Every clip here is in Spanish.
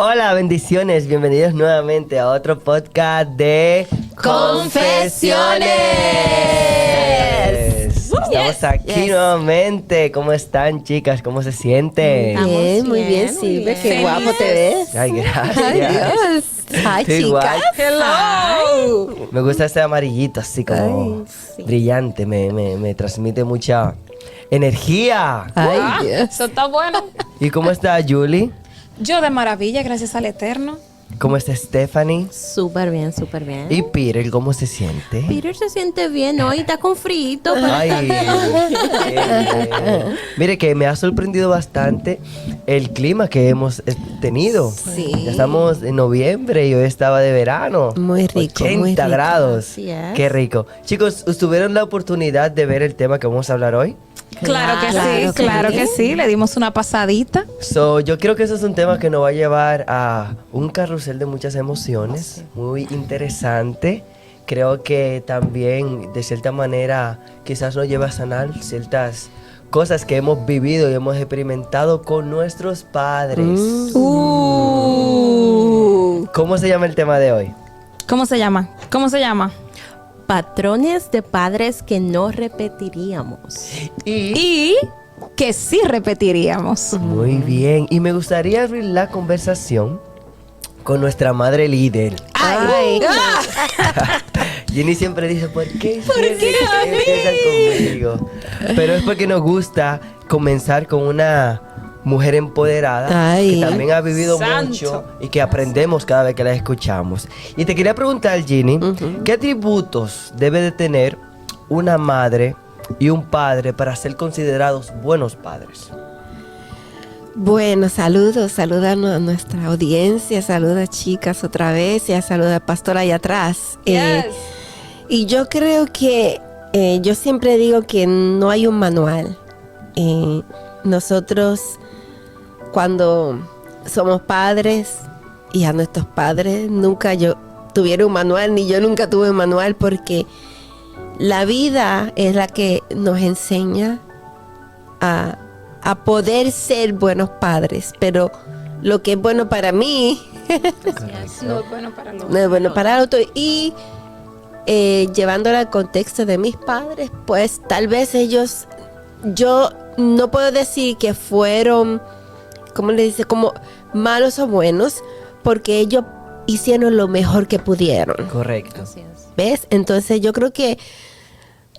Hola, bendiciones, bienvenidos nuevamente a otro podcast de Confesiones. Estamos aquí nuevamente. ¿Cómo están, chicas? ¿Cómo se sienten? Muy bien, Silvia. Qué guapo te ves. Ay, gracias. Ay, Dios. Ay, Estoy chicas. igual. Hello. Me gusta este amarillito, así como brillante. Me transmite mucha energía. Ay, Dios. Eso está bueno. ¿Y cómo está Julie? Yo de maravilla, gracias al Eterno. ¿Cómo está Stephanie? Súper bien, súper bien. ¿Y Peter, cómo se siente? Peter se siente bien hoy, está con frío. Ay, mire que me ha sorprendido bastante el clima que hemos tenido. Sí. Ya estamos en noviembre y hoy estaba de verano. Muy rico, 80 muy rico. grados. Así es. Qué rico. Chicos, ¿tuvieron la oportunidad de ver el tema que vamos a hablar hoy? Claro que sí. Le dimos una pasadita. Yo creo que eso es un tema que nos va a llevar a un carrusel de muchas emociones, muy interesante. Creo que también, de cierta manera, quizás nos lleva a sanar ciertas cosas que hemos vivido y hemos experimentado con nuestros padres. ¿Cómo se llama el tema de hoy? ¿Cómo se llama? Patrones de padres que no repetiríamos. Y que sí repetiríamos. Muy bien. Y me gustaría abrir la conversación con nuestra madre líder. Ay. Jenny siempre dice, ¿por qué empiezan conmigo? Pero es porque nos gusta comenzar con una mujer empoderada Ay. que también ha vivido Santo. mucho y que aprendemos cada vez que la escuchamos. Y te quería preguntar, Jenny, ¿qué atributos debe de tener una madre y un padre para ser considerados buenos padres? Bueno, saludos a nuestra audiencia, saludos chicas otra vez y saludos a Pastora allá atrás. Y yo creo que, yo siempre digo que no hay un manual. Nosotros cuando somos padres y a nuestros padres nunca yo tuviera un manual, ni yo nunca tuve un manual, porque la vida es la que nos enseña a poder ser buenos padres, pero lo que es bueno para mí No es bueno para los no es bueno para el otro. Y llevándolo al contexto de mis padres, pues tal vez ellos, yo no puedo decir que fueron, ¿cómo le dice? Como malos o buenos, porque ellos hicieron lo mejor que pudieron. Correcto. ¿Ves? Entonces yo creo que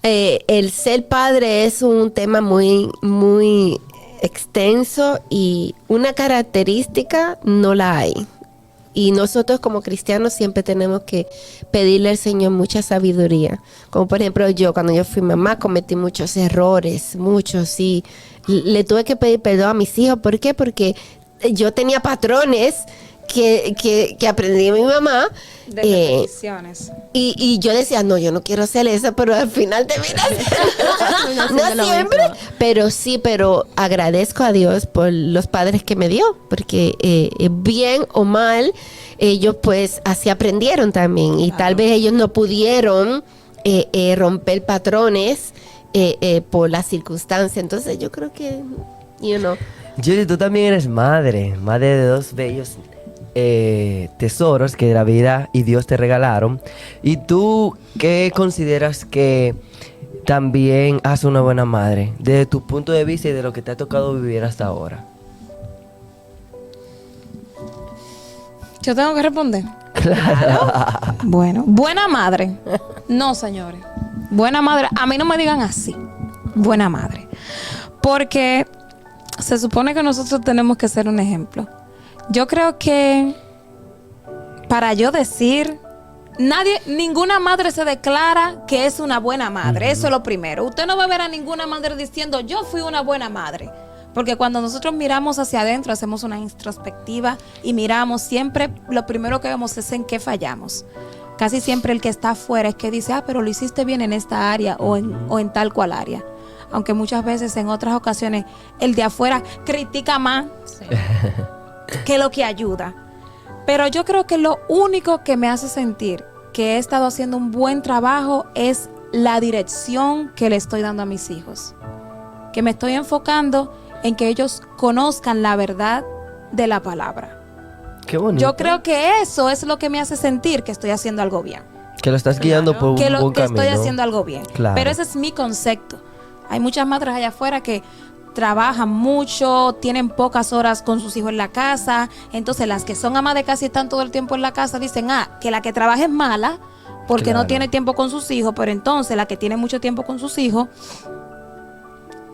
el ser padre es un tema muy, muy extenso y una característica no la hay. Y nosotros como cristianos siempre tenemos que pedirle al Señor mucha sabiduría. Como por ejemplo yo, cuando yo fui mamá, cometí muchos errores, muchos, y le tuve que pedir perdón a mis hijos. ¿Por qué? Porque yo tenía patrones que aprendí de mi mamá. de repeticiones. Y yo decía, no, yo no quiero hacer eso, pero al final termina no siempre, pero sí, pero agradezco a Dios por los padres que me dio, porque bien o mal, ellos pues así aprendieron también, y tal vez ellos no pudieron romper patrones por las circunstancias. Entonces yo creo que, Julie, tú también eres madre de dos bellos tesoros que la vida y Dios te regalaron. ¿Y tú qué consideras que también hace una buena madre desde tu punto de vista y de lo que te ha tocado vivir hasta ahora? ¿Yo tengo que responder? Claro. Bueno, buena madre. No, señores. Buena madre. A mí no me digan así. Buena madre. Porque se supone que nosotros tenemos que ser un ejemplo. Yo creo que para yo decir, ninguna madre se declara que es una buena madre. Eso es lo primero. Usted no va a ver a ninguna madre diciendo, yo fui una buena madre. Porque cuando nosotros miramos hacia adentro, hacemos una introspectiva y miramos, siempre lo primero que vemos es en qué fallamos. Casi siempre el que está afuera es que dice, pero lo hiciste bien en esta área o en tal cual área. Aunque muchas veces en otras ocasiones el de afuera critica más que lo que ayuda. Pero yo creo que lo único que me hace sentir que he estado haciendo un buen trabajo es la dirección que le estoy dando a mis hijos. Que me estoy enfocando en que ellos conozcan la verdad de la palabra. Qué bonito. Yo creo que eso es lo que me hace sentir que estoy haciendo algo bien. Que lo estás guiando por un Que lo buen que camino. estoy haciendo algo bien. Claro. Pero ese es mi concepto. Hay muchas madres allá afuera que trabajan mucho, tienen pocas horas con sus hijos en la casa. Entonces las que son amas de casa y están todo el tiempo en la casa dicen, que la que trabaja es mala porque Claro. no tiene tiempo con sus hijos. Pero entonces la que tiene mucho tiempo con sus hijos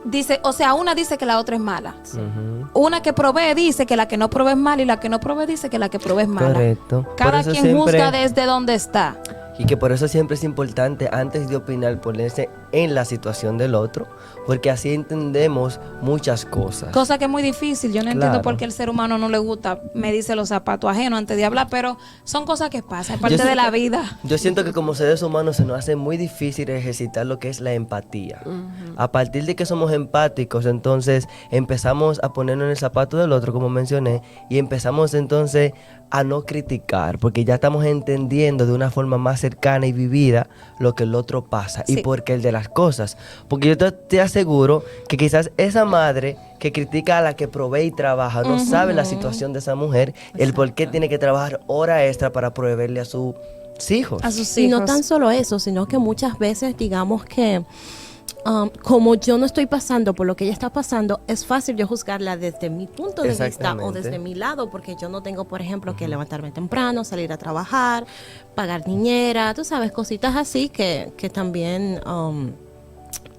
dice, o sea, una dice que la otra es mala. Ujú. Una que provee dice que la que no provee es mala y la que no provee dice que la que provee es mala. Correcto. Por Cada eso quien siempre- juzga desde donde está. Y que por eso siempre es importante, antes de opinar, ponerse en la situación del otro, porque así entendemos muchas cosas. Cosa que es muy difícil. Yo no entiendo Claro. por qué el ser humano no le gusta medirse los zapatos ajenos antes de hablar, pero son cosas que pasan, es Yo parte de siento- la vida. Yo siento que como seres humanos se nos hace muy difícil ejercitar lo que es la empatía. A partir de que somos empáticos, entonces empezamos a ponernos en el zapato del otro, como mencioné, y empezamos entonces a no criticar, porque ya estamos entendiendo de una forma más cercana y vivida lo que el otro pasa y Sí. por qué el de las cosas. Porque yo te aseguro que quizás esa madre que critica a la que provee y trabaja no sabe la situación de esa mujer, el por qué tiene que trabajar hora extra para proveerle a sus hijos. A sus Y hijos. no tan solo eso, sino que muchas veces digamos que como yo no estoy pasando por lo que ella está pasando, es fácil yo juzgarla desde mi punto de vista o Exactamente. desde mi lado, porque yo no tengo, por ejemplo, que levantarme temprano, salir a trabajar, pagar niñera, tú sabes, cositas así que también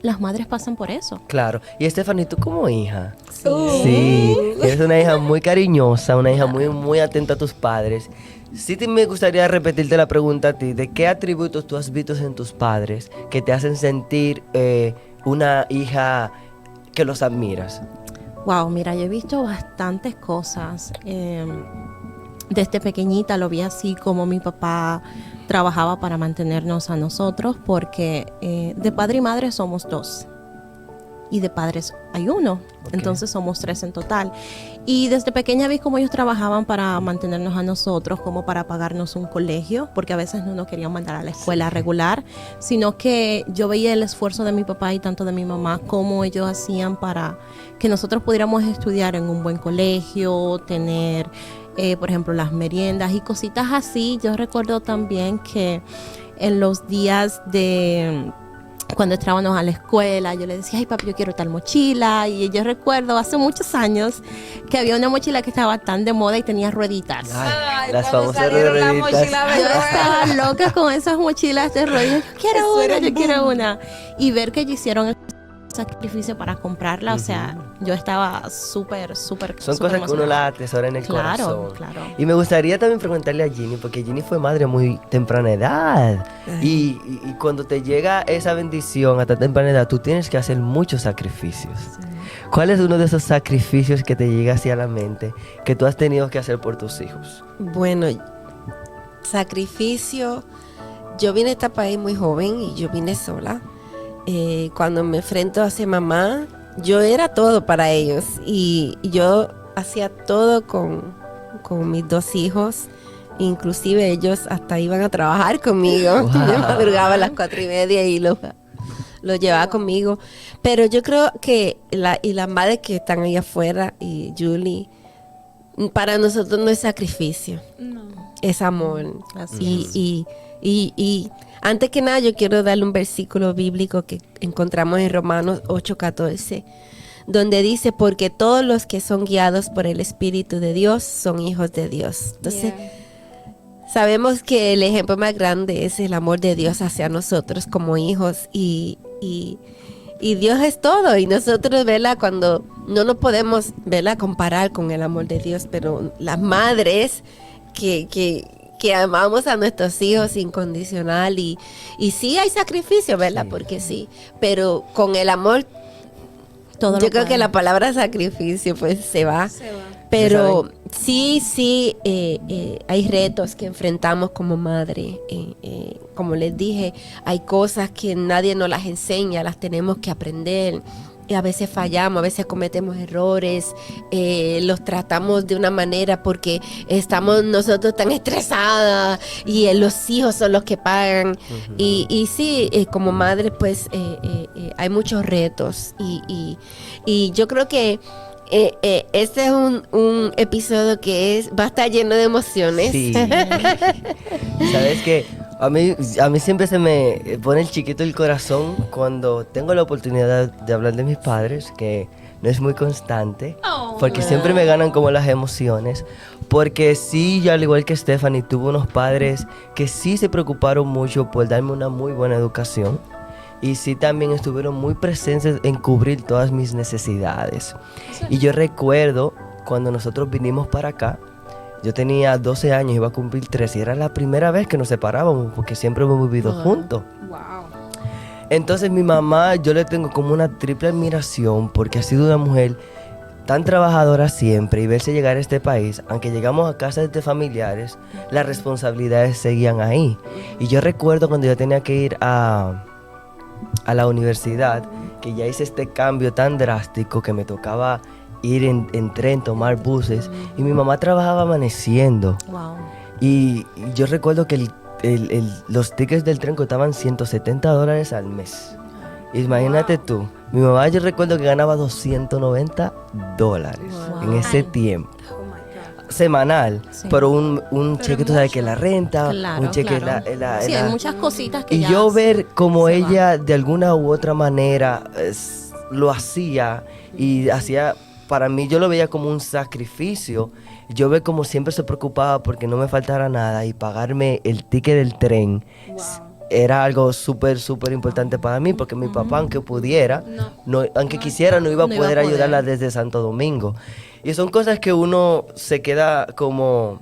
las madres pasan por eso. Claro. Y Stephanie, tú como hija. Sí. Eres una hija muy cariñosa, una hija muy atenta a tus padres. Sí me gustaría repetirte la pregunta a ti, ¿de qué atributos tú has visto en tus padres que te hacen sentir una hija que los admiras? Wow, mira, yo he visto bastantes cosas. Desde pequeñita lo vi así como mi papá trabajaba para mantenernos a nosotros, porque de padre y madre somos dos. Y de padres hay uno, entonces somos 3 en total. Y desde pequeña vi cómo ellos trabajaban para mantenernos a nosotros, como para pagarnos un colegio, porque a veces no nos querían mandar a la escuela regular, sino que yo veía el esfuerzo de mi papá y tanto de mi mamá, cómo ellos hacían para que nosotros pudiéramos estudiar en un buen colegio, tener, por ejemplo, las meriendas y cositas así. Yo recuerdo también que en los días de cuando entrábamos a la escuela, yo le decía, ay papi, yo quiero tal mochila. Y yo recuerdo hace muchos años que había una mochila que estaba tan de moda y tenía rueditas. Ay, las famosas rueditas. Yo estaba loca con esas mochilas de ruedas. Yo quiero una. Y ver que ellos hicieron el sacrificio para comprarla, o sea, yo estaba súper Son súper cosas que uno emocionada. las atesora en el Claro, corazón. claro. Y me gustaría también preguntarle a Ginny, porque Ginny fue madre a muy temprana edad. Y cuando te llega esa bendición a tan temprana edad, tú tienes que hacer muchos sacrificios. ¿Cuál es uno de esos sacrificios que te llega hacia la mente que tú has tenido que hacer por tus hijos? Bueno, sacrificio. Yo vine a este país muy joven y yo vine sola. Cuando me enfrento a ser mamá, yo era todo para ellos y yo hacía todo con mis 2 hijos. Inclusive ellos hasta iban a trabajar conmigo. Wow. Yo madrugaba a las 4:30 y los llevaba conmigo. Pero yo creo que las madres que están ahí afuera y Julie, para nosotros no es sacrificio, es amor. Así Y antes que nada yo quiero darle un versículo bíblico que encontramos en Romanos 8:14, donde dice, porque todos los que son guiados por el Espíritu de Dios son hijos de Dios. Entonces, sabemos que el ejemplo más grande es el amor de Dios hacia nosotros como hijos y Dios es todo y nosotros, ¿verdad? Cuando no nos podemos, ¿verdad?, comparar con el amor de Dios, pero las madres que amamos a nuestros hijos incondicional y sí hay sacrificio, ¿verdad? Sí. Porque sí, pero con el amor, Todo yo lo creo que puede. la palabra sacrificio pues se va. Pero sí, hay retos que enfrentamos como madre. Como les dije, hay cosas que nadie nos las enseña, las tenemos que aprender. Y a veces fallamos, a veces cometemos errores, los tratamos de una manera porque estamos nosotros tan estresadas y los hijos son los que pagan. Y sí, como madre pues hay muchos retos y yo creo que Este es un episodio que va a estar lleno de emociones. Sí. Sabes que a mí siempre se me pone el chiquito el corazón cuando tengo la oportunidad de hablar de mis padres, que no es muy constante, porque siempre me ganan como las emociones. Porque sí, yo al igual que Stephanie, tuve unos padres que sí se preocuparon mucho por darme una muy buena educación. Y sí también estuvieron muy presentes en cubrir todas mis necesidades. Y yo recuerdo cuando nosotros vinimos para acá, yo tenía 12 años, iba a cumplir 13 y era la primera vez que nos separábamos porque siempre hemos vivido juntos. Wow. Entonces mi mamá, yo le tengo como una triple admiración porque ha sido una mujer tan trabajadora siempre y verse llegar a este país, aunque llegamos a casas de familiares, las responsabilidades seguían ahí. Y yo recuerdo cuando yo tenía que ir a la universidad, que ya hice este cambio tan drástico que me tocaba ir en tren, tomar buses, y mi mamá trabajaba amaneciendo. Wow. Y yo recuerdo que los tickets del tren costaban $170 al mes. Imagínate tú, mi mamá yo recuerdo que ganaba $290 en ese tiempo. Semanal, Sí. pero un cheque, tú sabes que la renta, Claro, un cheque claro. Sí, la- hay muchas cositas que y ya yo ver cómo se ella de alguna u otra manera lo hacía y hacía, para mí yo lo veía como un sacrificio. Yo ver como siempre se preocupaba porque no me faltara nada y pagarme el ticket del tren era algo súper, súper importante para mí porque mi papá, aunque pudiera, aunque quisiera, no iba a No iba a poder poder. ayudarla desde Santo Domingo. Y son cosas que uno se queda como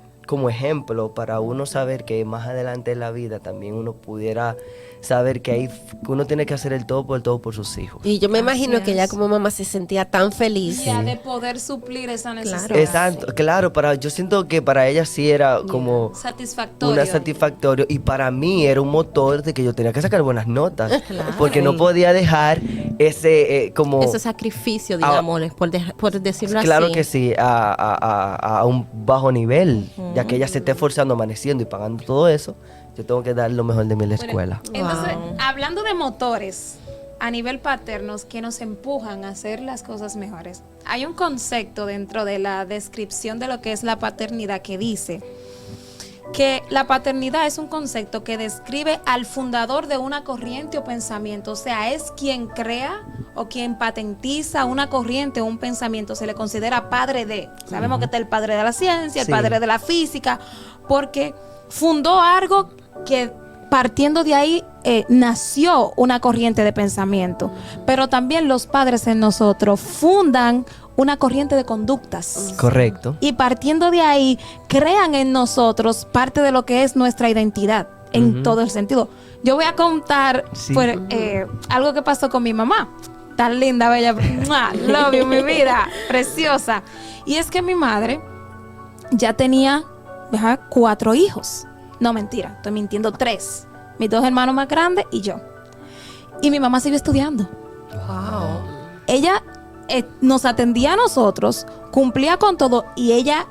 ejemplo para uno saber que más adelante en la vida también uno pudiera saber que uno tiene que hacer el todo por sus hijos. Y yo me imagino Así que ella es. como mamá se sentía tan feliz. Ya de poder suplir esa necesidad. Exacto, claro, yo siento que para ella sí era como Satisfactorio. una satisfactorio y para mí era un motor de que yo tenía que sacar buenas notas Claro. porque no podía dejar ese como ese sacrificio, digamos, por decirlo claro así. que sí a un bajo nivel, ya que ella se esté esforzando, amaneciendo y pagando todo eso, yo tengo que dar lo mejor de mí en la escuela. Entonces, Wow. hablando de motores a nivel paternos que nos empujan a hacer las cosas mejores, hay un concepto dentro de la descripción de lo que es la paternidad que dice que la paternidad es un concepto que describe al fundador de una corriente o pensamiento, o sea, es quien crea o quien patentiza una corriente o un pensamiento, se le considera padre de. Sabemos que está el padre de la ciencia, el Sí. padre de la física, porque fundó algo que partiendo de ahí nació una corriente de pensamiento, pero también los padres en nosotros fundan una corriente de conductas. Correcto. Y partiendo de ahí, crean en nosotros parte de lo que es nuestra identidad, en todo el sentido. Yo voy a contar Sí. pues, algo que pasó con mi mamá. Tan linda, bella, ¡mua! Love you, mi vida, preciosa. Y es que mi madre ya tenía 4 hijos. No, mentira, estoy mintiendo, 3. Mis 2 hermanos más grandes y yo. Y mi mamá siguió estudiando. Wow. Ella nos atendía a nosotros, cumplía con todo y ella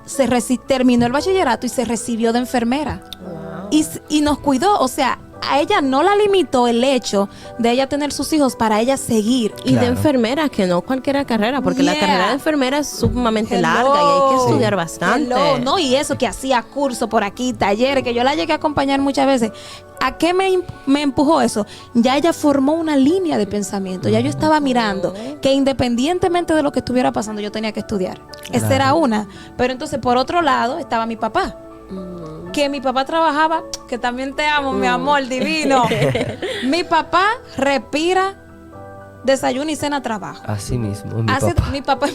terminó el bachillerato y se recibió de enfermera. Wow. Y nos cuidó, o sea, a ella no la limitó el hecho de ella tener sus hijos para ella seguir. Y de Claro. enfermera, que no cualquier carrera, porque la Yeah. carrera de enfermera es sumamente Hello. larga y hay que estudiar Hello. bastante. No, y eso que hacía curso por aquí, talleres, que yo la llegué a acompañar muchas veces. ¿A qué me empujó eso? Ya ella formó una línea de pensamiento. Ya yo estaba mirando que independientemente de lo que estuviera pasando, yo tenía que estudiar. Esa era una. Pero entonces, por otro lado, estaba mi papá. Que mi papá trabajaba, que también te amo, mi amor divino. Mi papá respira, desayuna y cena trabajo. Así mismo, Mi papá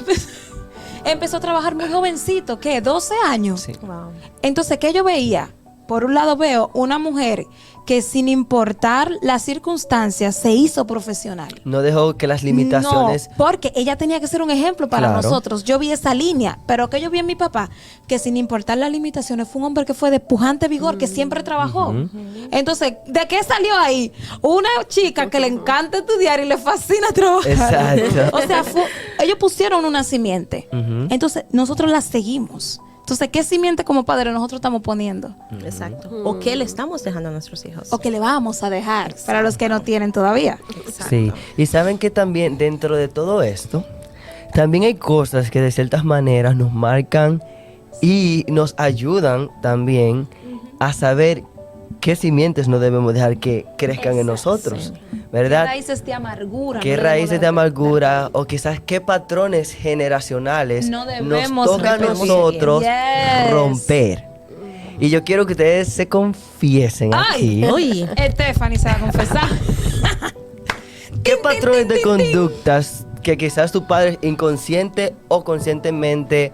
empezó a trabajar muy jovencito, ¿qué? 12 años. Sí. Wow. Entonces, ¿qué yo veía? Por un lado veo una mujer que sin importar las circunstancias se hizo profesional. No dejó que las limitaciones. No, porque ella tenía que ser un ejemplo para Claro. nosotros. Yo vi esa línea, pero que yo vi en mi papá, que sin importar las limitaciones fue un hombre que fue de pujante vigor, que siempre trabajó. Entonces, ¿de qué salió ahí? Una chica que le encanta estudiar y le fascina trabajar. Exacto. O sea, ellos pusieron una simiente. Ujú. Entonces, nosotros la seguimos. Entonces, ¿qué simiente como padre nosotros estamos poniendo? Exacto. ¿O qué le estamos dejando a nuestros hijos? O que le vamos a dejar para los que no tienen todavía. Sí, y saben que también dentro de todo esto, también hay cosas que de ciertas maneras nos marcan y nos ayudan también a saber qué simientes no debemos dejar que crezcan en nosotros, ¿Qué ¿verdad? raíces de amargura? ¿Qué no raíces debemos de amargura o quizás qué patrones generacionales No nos debemos toca a repetir? nosotros Yes. romper? Y yo quiero que ustedes se confiesen aquí. Ay, Uy. Stephanie se va a confesar. ¿Qué patrones de conductas que quizás tus padres inconsciente o conscientemente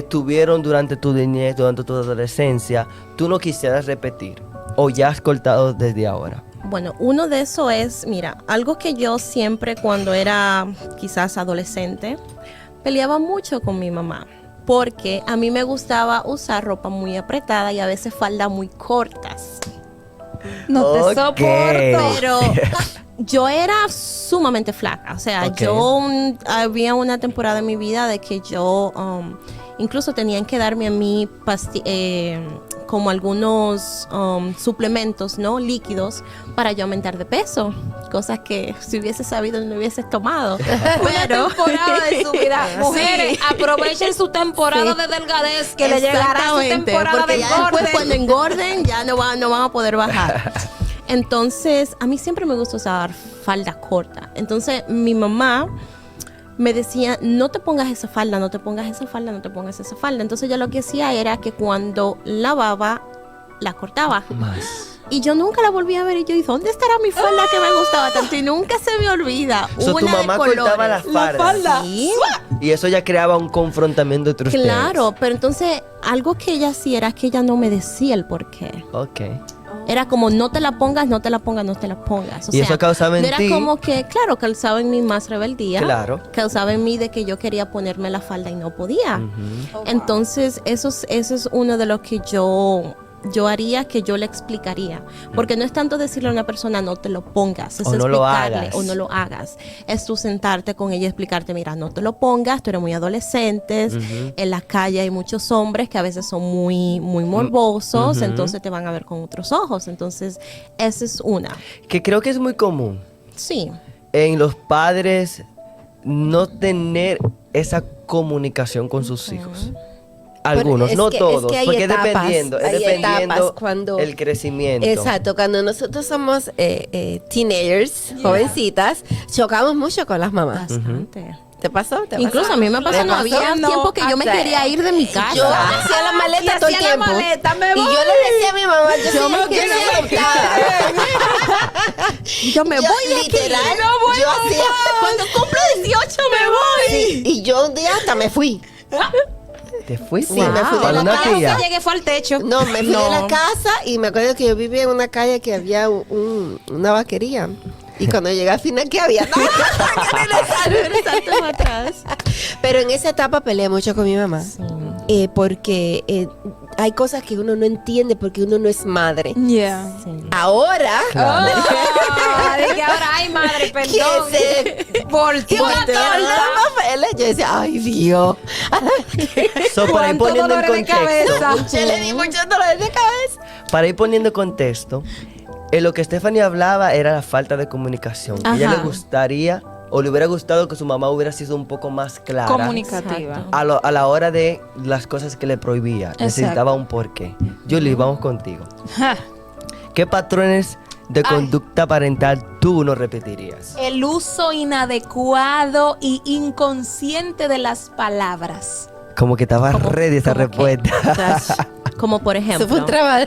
tuvieron durante tu niñez, durante tu adolescencia, tú no quisieras repetir o ya has cortado desde ahora? Bueno, uno de esos es, mira, algo que yo siempre cuando era quizás adolescente, peleaba mucho con mi mamá. Porque a mí me gustaba usar ropa muy apretada y a veces faldas muy cortas. No te Ok. soporto. Pero yo era sumamente flaca. O sea, Ok. había una temporada en mi vida de que yo incluso tenían que darme a mí como algunos suplementos, ¿no? Líquidos para yo aumentar de peso. Cosas que si hubiese sabido no hubiese tomado. Una temporada de su vida. Mujeres, Sí. aprovechen su temporada Sí. de delgadez, que le llegará su Exactamente, temporada porque de ya después engorde. cuando engorden ya no van a poder bajar. Entonces, a mí siempre me gusta usar falda corta. Entonces, mi mamá me decía, no te pongas esa falda, no te pongas esa falda, no te pongas esa falda. Entonces, yo lo que hacía era que cuando lavaba, la cortaba. Más. Y yo nunca la volví a ver y yo dije, ¿dónde estará mi falda que me gustaba tanto? Y nunca se me olvida. So, tu una de mamá colores. cortaba la falda. Sí. Y eso ya creaba un confrontamiento entre ustedes. Claro, pero entonces algo que ella hacía era que ella no me decía el por qué. Ok. Era como no te la pongas, no te la pongas, no te la pongas. O Y eso causaba en no era ti- como que, claro, causaba en mí más rebeldía. Claro. Causaba en mí de que yo quería ponerme la falda y no podía. Ujú. Entonces, eso es uno de los que yo haría, que yo le explicaría. Porque no es tanto decirle a una persona no te lo pongas, es O no lo explicarle hagas. o no lo hagas. Es tú sentarte con ella y explicarte, mira, no te lo pongas, tú eres muy adolescente, en la calle hay muchos hombres que a veces son muy, muy morbosos, Ujú. entonces te van a ver con otros ojos. Entonces, esa es una. Que creo que es muy común Sí. en los padres no tener esa comunicación con sus hijos. Algunos, es no que- todos, es que hay porque etapas, es dependiendo etapas cuando- el crecimiento. Exacto, cuando nosotros somos teenagers, jovencitas, chocamos mucho con las mamás. Bastante. ¿Te pasó? ¿Te Incluso pasó? a mí me pasó, ¿Te no había pasó? tiempo que yo me O sea, quería ir de mi casa. Yo hacía la maleta Y todo el hacía la tiempo. maleta, me y voy. yo le decía a mi mamá, yo soy me aquí quiero ir. adoptada. Yo me Yo, voy de aquí. literal, No voy, yo mamá. hacía, Cuando cumplo 18 me voy. sí, y yo un día hasta me fui. ¿Te fuiste? Sí, me fui de ¿Para la una casa. tía? Que llegué fue al techo. No, me fui de la casa y me acuerdo que yo vivía en una calle que había una vaquería. Y cuando llegué al final, ¿qué había? Regresando atrás. Pero en esa etapa peleé mucho con mi mamá. Porque hay cosas que uno no entiende porque uno no es madre. Yeah. Ahora, Claro. De que ahora, ay, madre, perdón. que se Volteó la torta. yo decía, ay Dios. So, para ir Cuánto poniendo en dolor de contexto, cabeza. Yo le di mucho dolor de cabeza. para ir poniendo en contexto, en lo que Stephanie hablaba era la falta de comunicación. A ella le Ajá. gustaría o le hubiera gustado que su mamá hubiera sido un poco más clara Comunicativa. a la hora de las cosas que le prohibía. Necesitaba un porqué. Julie, vamos contigo. Ja. ¿Qué patrones de conducta parental tú no repetirías? El uso inadecuado y inconsciente de las palabras. Como que estaba ready esa como que- respuesta. Como por Eso ejemplo. fue un trabajo.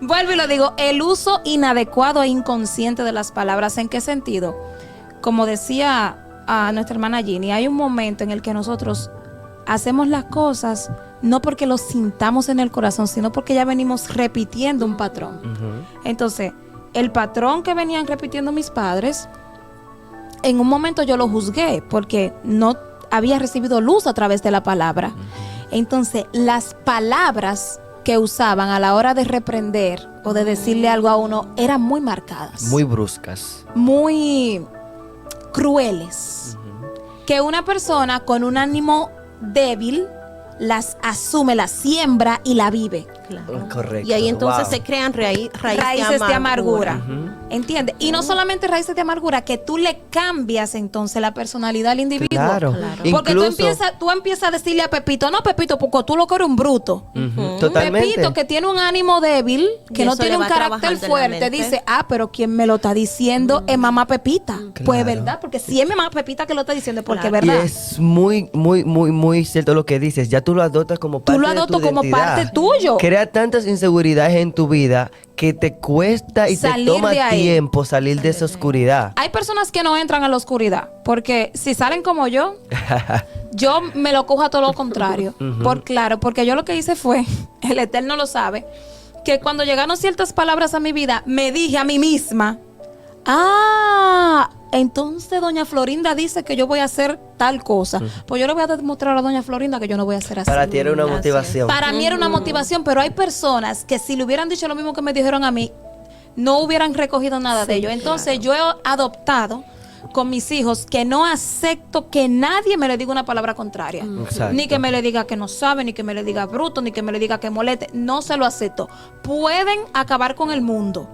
Vuelvo y lo digo, el uso inadecuado e inconsciente de las palabras. ¿En qué sentido? Como decía a nuestra hermana Ginny, hay un momento en el que nosotros hacemos las cosas no porque lo sintamos en el corazón, sino porque ya venimos repitiendo un patrón. Ujú. Entonces, el patrón que venían repitiendo mis padres, en un momento yo lo juzgué porque no había recibido luz a través de la palabra. Entonces, las palabras que usaban a la hora de reprender o de decirle algo a uno eran muy marcadas, Muy bruscas. muy crueles, que una persona con un ánimo débil las asume, las siembra y la vive. Claro. Correcto. Y ahí entonces Wow. se crean raíces Raíces de amargura. Ujú. ¿Entiendes? Y no solamente raíces de amargura, que tú le cambias entonces la personalidad al individuo. Claro. Porque Incluso, tú empiezas a decirle a Pepito, no, Pepito, porque tú lo que eres un bruto. Totalmente. Pepito, que tiene un ánimo débil, que Y no eso tiene le un va carácter trabajando en la fuerte, mente. dice, pero quien me lo está diciendo es mamá Pepita. Pues Claro. verdad, porque si es mamá Pepita que lo está diciendo, porque es Claro. Y verdad. es muy cierto lo que dices. Ya tú lo adoptas como parte Tú lo de tu adoptas como identidad. parte tuyo. Crea tantas inseguridades en tu vida que te cuesta y Salir te toma de ahí. tiempo salir de esa oscuridad. Hay personas que no entran a la oscuridad, porque si salen como yo me lo cojo a todo lo contrario. Porque yo lo que hice fue, el Eterno lo sabe, que cuando llegaron ciertas palabras a mi vida, me dije a mí misma, entonces doña Florinda dice que yo voy a hacer tal cosa. Pues yo le voy a demostrar a doña Florinda que yo no voy a hacer así. Para ti era una Así es. motivación. Para mí era una motivación, pero hay personas que si le hubieran dicho lo mismo que me dijeron a mí, no hubieran recogido nada de ello. Entonces yo he adoptado con mis hijos que no acepto que nadie me le diga una palabra contraria. Exacto. Ni que me le diga que no sabe, ni que me le diga bruto, ni que me le diga que moleste. No se lo acepto. Pueden acabar con el mundo,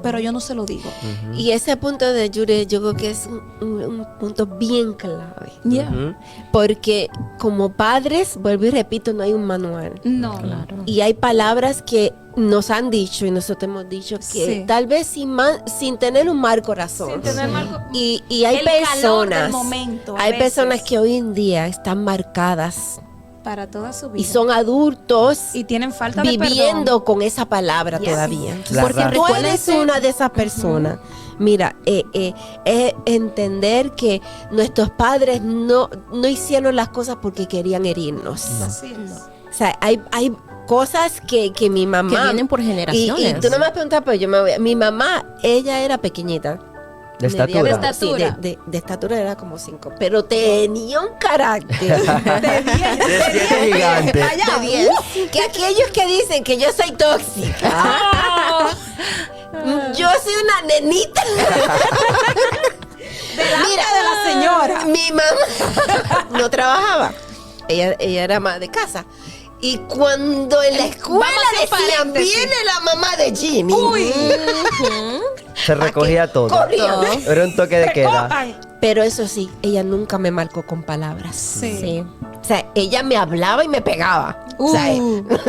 pero yo no se lo digo. Y ese punto de Yuri, yo creo que es un punto bien clave. Yeah. Ujú. Porque como padres, vuelvo y repito, no hay un manual. No. Y hay palabras que nos han dicho y nosotros hemos dicho que Sí. tal vez sin tener un mal corazón. Sin tener mal- Y hay El calor personas, del momento, a hay veces. personas que hoy en día están marcadas Para toda su vida. y son adultos Y tienen falta de viviendo perdón. con esa palabra Yes. todavía. La Porque razón. tú eres una de esas personas. Mira, es entender que nuestros padres no hicieron las cosas porque querían herirnos. Así es. O sea, hay cosas que mi mamá... Que vienen por generaciones. Y tú no me has preguntado, pero yo me voy... Mi mamá, ella era pequeñita. De Medía estatura. De Sí, estatura. de estatura era como 5. Pero tenía un carácter. De siete gigantes. de 10. Que aquellos que dicen que yo soy tóxica... Yo soy una nenita. Mira, de la señora. Mi mamá no trabajaba. Ella era ama de casa. Y cuando en la escuela Vamos a hacer decían, paréntesis. viene la mamá de Jimmy. Se recogía todo. Corrió. Era un toque de queda. Pero eso sí, ella nunca me marcó con palabras. Sí. O sea, ella me hablaba y me pegaba. O sea,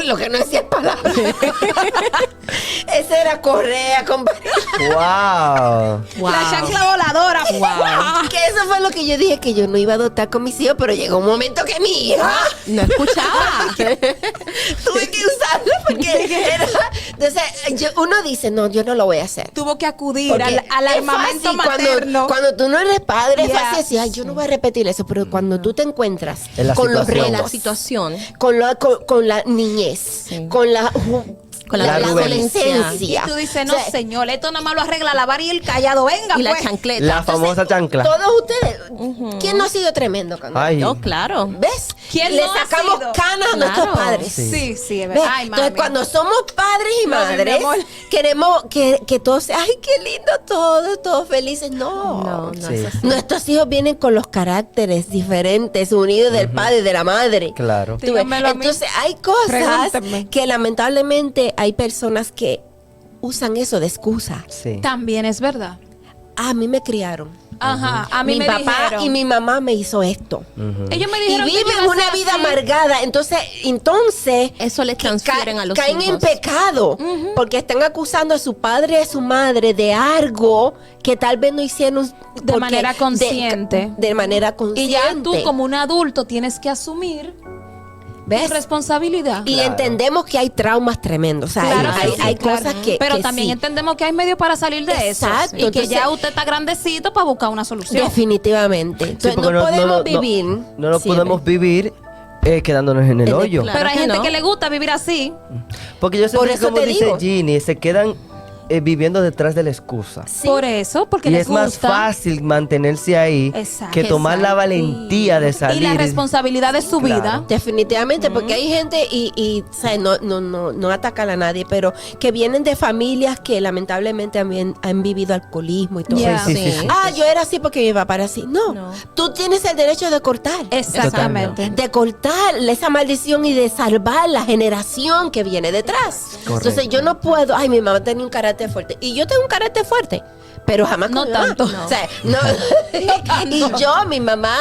lo que no decía es palabras. Esa era correa con... Wow. La chancla voladora. Que eso fue lo que yo dije que yo no iba a adoptar con mis hijos, pero llegó un momento que mi hija No escuchaba. tuve que usarlo porque era... Entonces, uno dice, no, yo no lo voy a hacer. Tuvo que acudir Porque al es armamento fácil materno. Cuando tú no eres padre, es Yeah. fácil decir, ay, yo no voy a repetir eso, pero cuando tú te encuentras En la con los situación. retos, La situación. con la niñez, Sí. con la la adolescencia. Y tú dices, no, O sea, señor, esto nada más lo arregla lavar y el callado. Venga, Y la pues. chancleta. La famosa chancla. todos ustedes, ¿quién no ha sido tremendo cuando? Ay. No, claro. ¿Ves? ¿Quién Le no ha sacamos sido? canas a nuestros Claro. padres. Sí, sí, es ¿Ves? verdad. Ay, Entonces, mami. cuando somos padres y Mami, mi madres, amor. queremos que todos sean, ay, qué lindo todo, todos felices. No, Sí. es así. Nuestros hijos vienen con los caracteres diferentes, unidos del padre y de la madre. Claro. Tú ves, Dígamelo a mí. entonces hay cosas Pregúntenme. que lamentablemente hay personas que usan eso de excusa. Sí. También es verdad. A mí me criaron. Ajá, a mí Mi me papá dijeron. y mi mamá me hizo esto. Ujú. Ellos me Y dijeron que yo viven iba a una ser vida así. amargada. Entonces Eso le que transfieren a los caen hijos. en pecado. Porque están acusando a su padre y a su madre de algo que tal vez no hicieron porque- manera consciente. De manera consciente. Y ya tú, como un adulto, tienes que asumir ¿ves? tu responsabilidad. Y Claro. entendemos que hay traumas tremendos. O sea, Claro hay, que sí, hay claro. cosas que. Pero que también sí. entendemos que hay medios para salir de Exacto, eso. Y que entonces- ya usted está grandecito para buscar una solución. Definitivamente. Sí, Entonces, porque no podemos vivir. No lo Sí, podemos vivir quedándonos en el En el- hoyo. Claro Pero hay que gente no. que le gusta vivir así. Porque yo Por siempre, eso como te dice digo. Ginny, se quedan viviendo detrás de la excusa. Sí. Por eso, porque Y les es gusta. más fácil mantenerse ahí Exacto. que tomar la Exacto. valentía de Y salir. la responsabilidad de su Claro. vida. Definitivamente, porque hay gente y o sea, no atacan a nadie, pero que vienen de familias que lamentablemente han vivido alcoholismo y todo Yeah. eso. Sí, sí, sí. Ah, yo era así porque mi papá era así. No, No. tú tienes el derecho de cortar. Exactamente. De cortar esa maldición y de salvar la generación que viene detrás. Correcto. Entonces yo no puedo, ay, mi mamá tenía un carácter carácter fuerte. Y yo tengo un carácter fuerte. Pero jamás No con mi mamá. tanto. O sea, no. Y yo, mi mamá,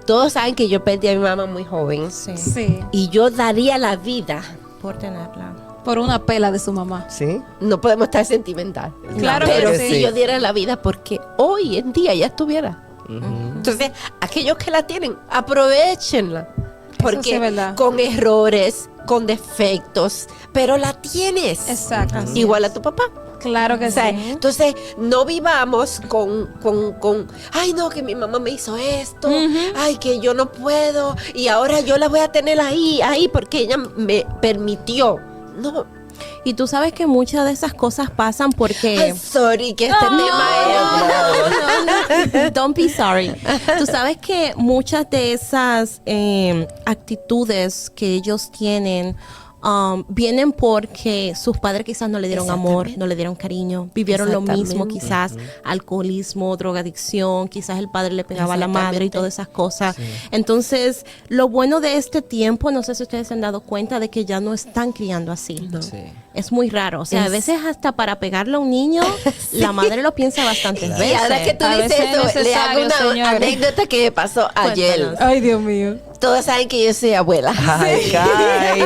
todos saben que yo perdí a mi mamá muy joven. Sí. Sí. Y yo daría la vida. Por tenerla. Por una pela de su mamá. ¿Sí? No podemos estar sentimental. Claro pero que si sí. yo diera la vida porque hoy en día ya estuviera. Ujú. Entonces, aquellos que la tienen, aprovechenla. Porque sí es verdad. con errores, con defectos, pero la tienes. Exacto. Igual a tu papá. Claro que O sea, sí. entonces, no vivamos con, ay, no, que mi mamá me hizo esto, ay, que yo no puedo, y ahora yo la voy a tener ahí, porque ella me permitió. No, Y tú sabes que muchas de esas cosas pasan porque... ay, sorry, que este tema es... Don't be sorry. Tú sabes que muchas de esas actitudes que ellos tienen vienen porque sus padres quizás no le dieron amor, Exactamente. no le dieron cariño, vivieron lo mismo, Exactamente. quizás alcoholismo, drogadicción, quizás el padre le pegaba a la madre y Exactamente. todas esas cosas. Entonces, lo bueno de este tiempo, no sé si ustedes se han dado cuenta de que ya no están criando así. No. Sí. Es muy raro. O sea, a Es- veces hasta para pegarle a un niño, la madre lo piensa bastantes Y veces. ahora que tú A dices veces es eso, le hago necesario, una señores. anécdota que me pasó ayer. Cuéntanos. Ay, Dios mío. Todos saben que yo soy abuela. Ay, Kai.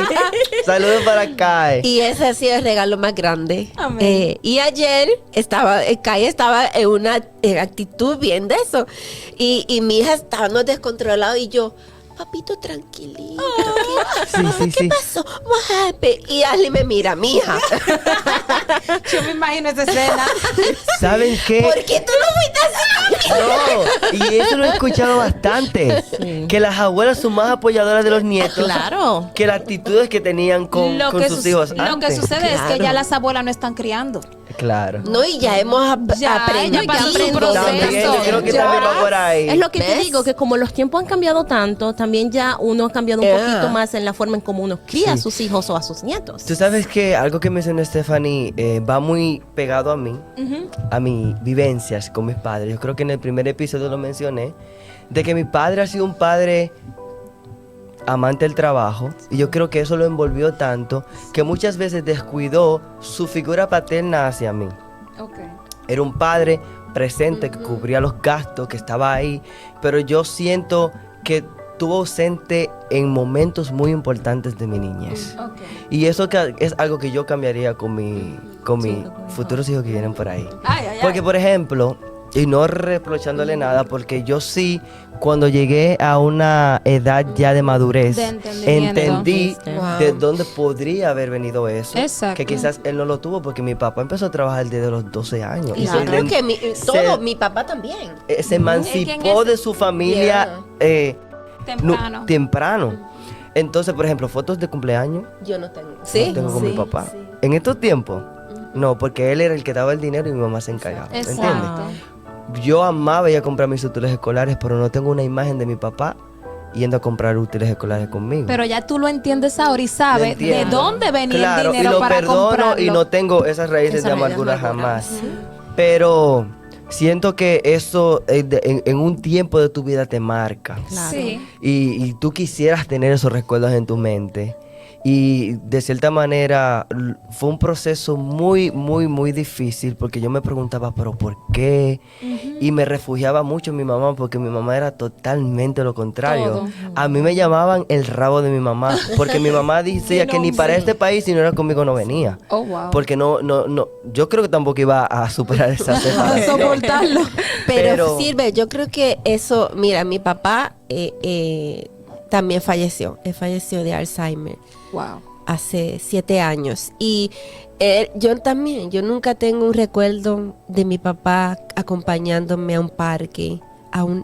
Saludos para Kai. Y ese ha sido el regalo más grande. Amén. Y ayer Kai estaba en una actitud bien de eso. Y mi hija estaba no descontrolada y yo, papito, tranquilito. ¿Qué Sí. pasó? What happened? Y Ashley me mira, mi hija. Yo me imagino esa escena. ¿Saben qué? ¿Por qué tú no fuiste así? No, y eso lo he escuchado bastante. Que las abuelas son más apoyadoras de los nietos. Claro. Que las actitudes que tenían con sus hijos Lo que antes. sucede es que Claro. ya las abuelas no están criando. Claro. No, y ya hemos Ya, aprendido. ya pasó su de proceso. También, yo creo que Ya. también va por ahí. Es lo que te ¿Ves? digo, que como los tiempos han cambiado tanto, también ya uno ha cambiado un Yeah. poquito más en la forma en cómo uno cría a Sí. sus hijos o a sus nietos. Tú sabes que algo que mencionó Stephanie va muy pegado a mí, a mis vivencias con mis padres. Yo creo que en el primer episodio lo mencioné, de que mi padre ha sido un padre amante del trabajo, y yo creo que eso lo envolvió tanto que muchas veces descuidó su figura paterna hacia mí. Era un padre presente que cubría los gastos, que estaba ahí, pero yo siento que estuvo ausente en momentos muy importantes de mi niñez. Y eso es algo que yo cambiaría con mis futuros hijos que vienen por ahí. Porque, por ejemplo, y no reprochándole nada, porque yo sí, cuando llegué a una edad ya de madurez, De entendimiento. entendí Wow. de dónde podría haber venido eso. Exacto. Que quizás él no lo tuvo porque mi papá empezó a trabajar desde los 12 años. Y se yo creo ident- que se- mi papá también. se emancipó de su familia Temprano. temprano. Entonces, por ejemplo, fotos de cumpleaños Yo no tengo. no tengo con mi papá. En estos tiempos, no, porque él era el que daba el dinero y mi mamá se encargaba. ¿Entiendes? Exacto. Yo amaba ir a comprar mis útiles escolares, pero no tengo una imagen de mi papá yendo a comprar útiles escolares conmigo. Pero ya tú lo entiendes ahora y Lo sabes de entiendo. dónde venía Claro, el dinero y lo para perdono comprarlo. y no tengo esas raíces Esas de raíces de amargura amargura. jamás. Pero siento que eso en un tiempo de tu vida te marca. Claro. Sí. Y tú quisieras tener esos recuerdos en tu mente. Y de cierta manera fue un proceso muy, muy, muy difícil porque yo me preguntaba, pero ¿por qué? Y me refugiaba mucho en mi mamá porque mi mamá era totalmente lo contrario. Todo. A mí me llamaban el rabo de mi mamá porque mi mamá decía que ni para este país si no era conmigo no venía. Oh, wow. Porque no, yo creo que tampoco iba a superar esa separación. Soportarlo. Pero sirve, yo creo que eso, mira, mi papá también falleció. Él falleció de Alzheimer Wow. hace 7 años. Y yo nunca tengo un recuerdo de mi papá acompañándome a un parque,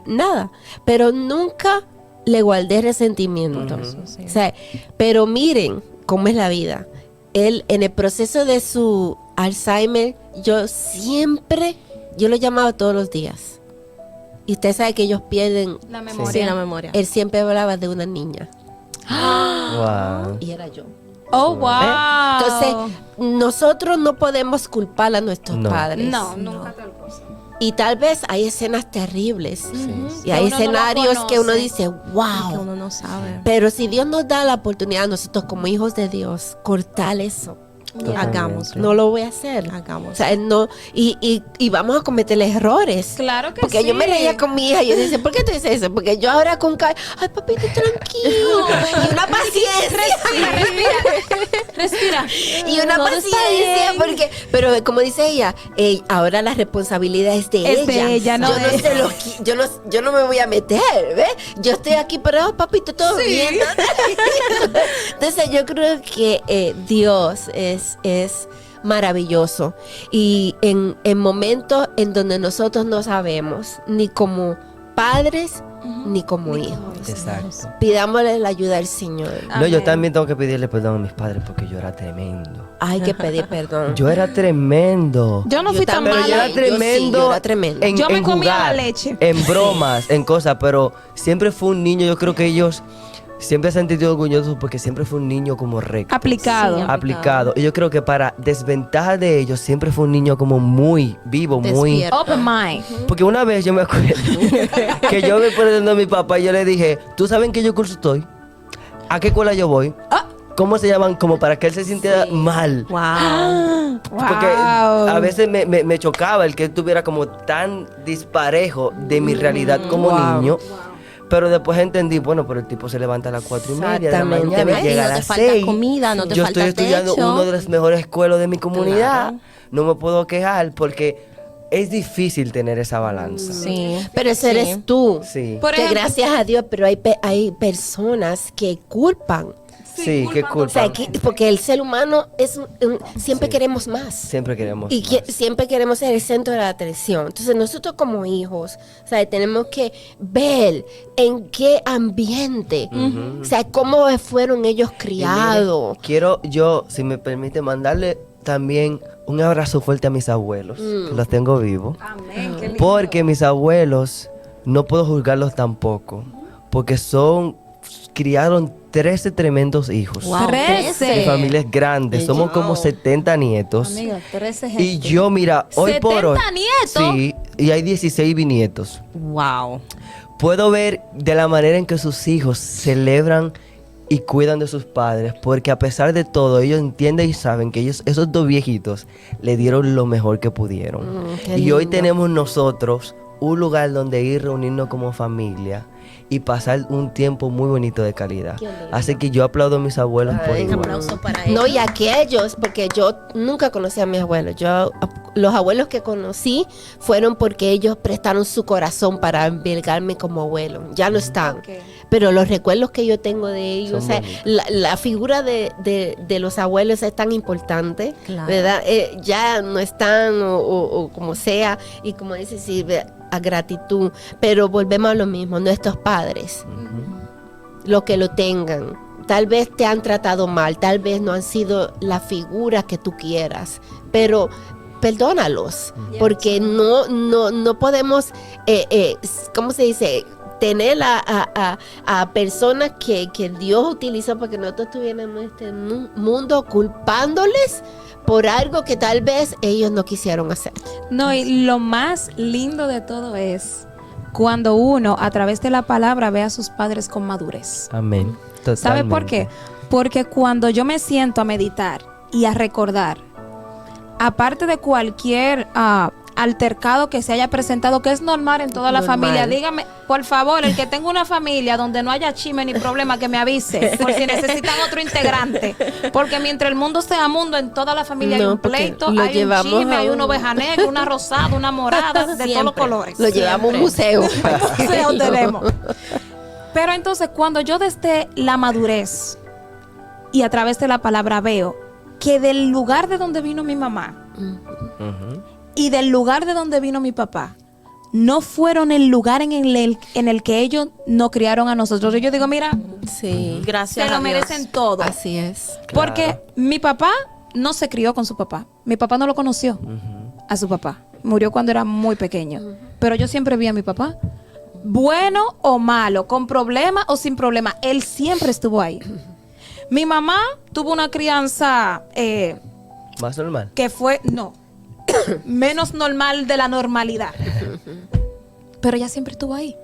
nada. Pero nunca le guardé resentimiento. O sea, pero miren cómo es la vida. Él, en el proceso de su Alzheimer, yo lo llamaba todos los días. Y usted sabe que ellos pierden. La Sí, memoria. la memoria. Él siempre hablaba de una niña. Wow. Y era yo. Oh, wow. Entonces, nosotros no podemos culpar a nuestros No. padres. no, nunca tal cosa. Y tal vez hay escenas terribles. Y Que hay uno no la escenarios que uno conoce. dice, Que wow. uno no sabe. Pero si Dios nos da la oportunidad, nosotros como hijos de Dios, cortar eso. Hagámoslo. No lo voy a hacer. Hagamos. O sea, no, y vamos a cometer errores. Claro que Porque sí. yo me reía con mi hija y yo decía, ¿por qué tú dices eso? Porque yo ahora con ay, papito, tranquilo. Y una paciencia. Respira. Y una Todo está paciencia, bien. porque, pero como dice ella, ahora la responsabilidad es de Es ella. de ella, no yo, no de- se lo yo no me voy a meter, ¿ves? Yo estoy aquí, pero papito, todo bien. Entonces yo creo que Dios es maravilloso. Y en momentos en donde nosotros no sabemos, ni como padres, ni como hijos. Exacto. Pidámosle la ayuda al Señor. No, yo Amén. también tengo que pedirle perdón a mis padres porque yo era tremendo. Hay que pedir perdón. Yo era tremendo. Yo no fui tan también. Pero yo mala. era tremendo, yo era tremendo. en, Yo me en comía jugar, la leche. en bromas, en cosas, pero siempre fue un niño. Yo creo que ellos siempre se han sentido orgullosos porque siempre fue un niño como recto, Aplicado. Sí, aplicado. Y yo creo que para desventaja de ellos siempre fue un niño como muy vivo, muy... Despierto. Open mind. Porque una vez yo me acuerdo que yo me preguntando a mi papá y yo le dije, ¿tú sabes en qué yo curso estoy? ¿A qué escuela yo voy? ¿Cómo se llaman? Como para que él se sintiera mal. Wow. Porque a veces me chocaba el que él estuviera como tan disparejo de mi realidad como Wow. niño. Pero después entendí, bueno, pero el tipo se levanta a las 4:30 de la Exactamente, mañana ¿ves? y llega Y a no te las falta 6. comida, no te Yo falta estoy estudiando techo. una de las mejores escuelas de mi comunidad. Claro. No me puedo quejar porque es difícil tener esa balanza. Sí. Pero ese Sí. eres tú. Sí. Por que ejemplo- gracias a Dios, pero hay personas que culpan. Sí, qué O culpa. sea, porque el ser humano siempre Sí. queremos más. Siempre queremos Y más. siempre queremos ser el centro de la atención. Entonces nosotros como hijos, o sea, tenemos que ver en qué ambiente, o sea, cómo fueron ellos Y mire, criados. quiero yo, si me permite, mandarle también un abrazo fuerte a mis abuelos. Los tengo vivos. Amén. Qué lindo. Porque mis abuelos, no puedo juzgarlos tampoco. Porque criaron 13 tremendos hijos. Wow. 13. Mi familia es grande, somos como 70 nietos. Amiga, 13 Y yo, mira, hoy por hoy. 70 nietos. Sí, y hay 16 bisnietos. Wow. Puedo ver de la manera en que sus hijos celebran y cuidan de sus padres, porque a pesar de todo, ellos entienden y saben que esos dos viejitos, le dieron lo mejor que pudieron. Qué Y hoy lindo. tenemos nosotros un lugar donde ir, reunirnos como familia y pasar un tiempo muy bonito de calidad. Qué lindo. Así que yo aplaudo a mis abuelos por Ay, Un igual. aplauso para No, ellos. y aquellos, porque yo nunca conocí a mis abuelos. Los abuelos que conocí fueron porque ellos prestaron su corazón para albergarme como abuelo. Ya no están. Ok. Pero los recuerdos que yo tengo de ellos, Son o sea, bonitos. la figura de los abuelos es tan importante, Claro. ¿verdad? Ya no están o como sea, y como dice Silvia, a gratitud. Pero volvemos a lo mismo, nuestros padres, los que lo tengan. Tal vez te han tratado mal, tal vez no han sido la figura que tú quieras, pero perdónalos, porque no podemos, ¿cómo se dice? Tener a personas que Dios utilizó para que nosotros estuviéramos en este mundo culpándoles por algo que tal vez ellos no quisieron hacer. No, y lo más lindo de todo es cuando uno a través de la palabra ve a sus padres con madurez. Amén. ¿Sabe por qué? Totalmente. Porque cuando yo me siento a meditar y a recordar, aparte de cualquier altercado que se haya presentado, que es normal en toda la Normal. familia, dígame, por favor, el que tenga una familia donde no haya chisme ni problema, que me avise, por si necesitan otro integrante. Porque mientras el mundo sea mundo, en toda la familia hay No, un porque pleito, lo hay un llevamos chisme, a hay una un- oveja negra, una rosada, una morada, de todos los colores. Lo llevamos a un museo. Museo tenemos. Pero entonces, cuando yo desde la madurez y a través de la palabra veo que del lugar de donde vino mi mamá Ujú. y del lugar de donde vino mi papá, no fueron el lugar en el que ellos nos criaron a nosotros. Y yo digo, mira, Sí, Gracias se lo a Dios. merecen todo. así es. Porque mi papá no se crió con su papá. Mi papá no lo conoció a su papá. Murió cuando era muy pequeño. Pero yo siempre vi a mi papá. Bueno o malo, con problema o sin problema. Él siempre estuvo ahí. Mi mamá tuvo una crianza Más normal. que fue, no, menos normal de la normalidad. Pero ella siempre estuvo ahí.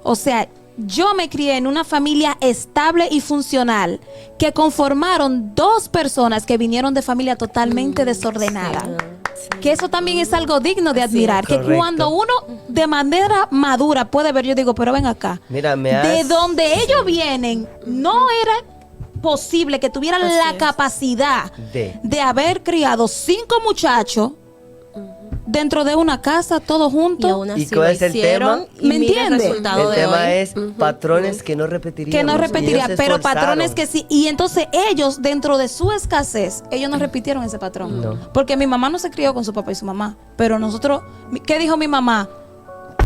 O sea, yo me crié en una familia estable y funcional que conformaron dos personas que vinieron de familia totalmente desordenada. Que eso también es algo digno de admirar. Que correcto. cuando uno de manera madura puede ver, yo digo, pero ven acá. Mira, De donde ellos vienen, no era posible que tuvieran Así la es. capacidad De. de haber criado 5 muchachos dentro de una casa, todos Y juntos. aún así ¿Y cuál lo es el hicieron, tema? y ¿Me mira el entiende? resultado El de tema hoy. es patrones que no repetiríamos. Que no repetiría, Ellos se pero esforzaron. patrones que sí. Y entonces ellos, dentro de su escasez, ellos no repitieron ese patrón. No. Porque mi mamá no se crió con su papá y su mamá. Pero nosotros, ¿qué dijo mi mamá?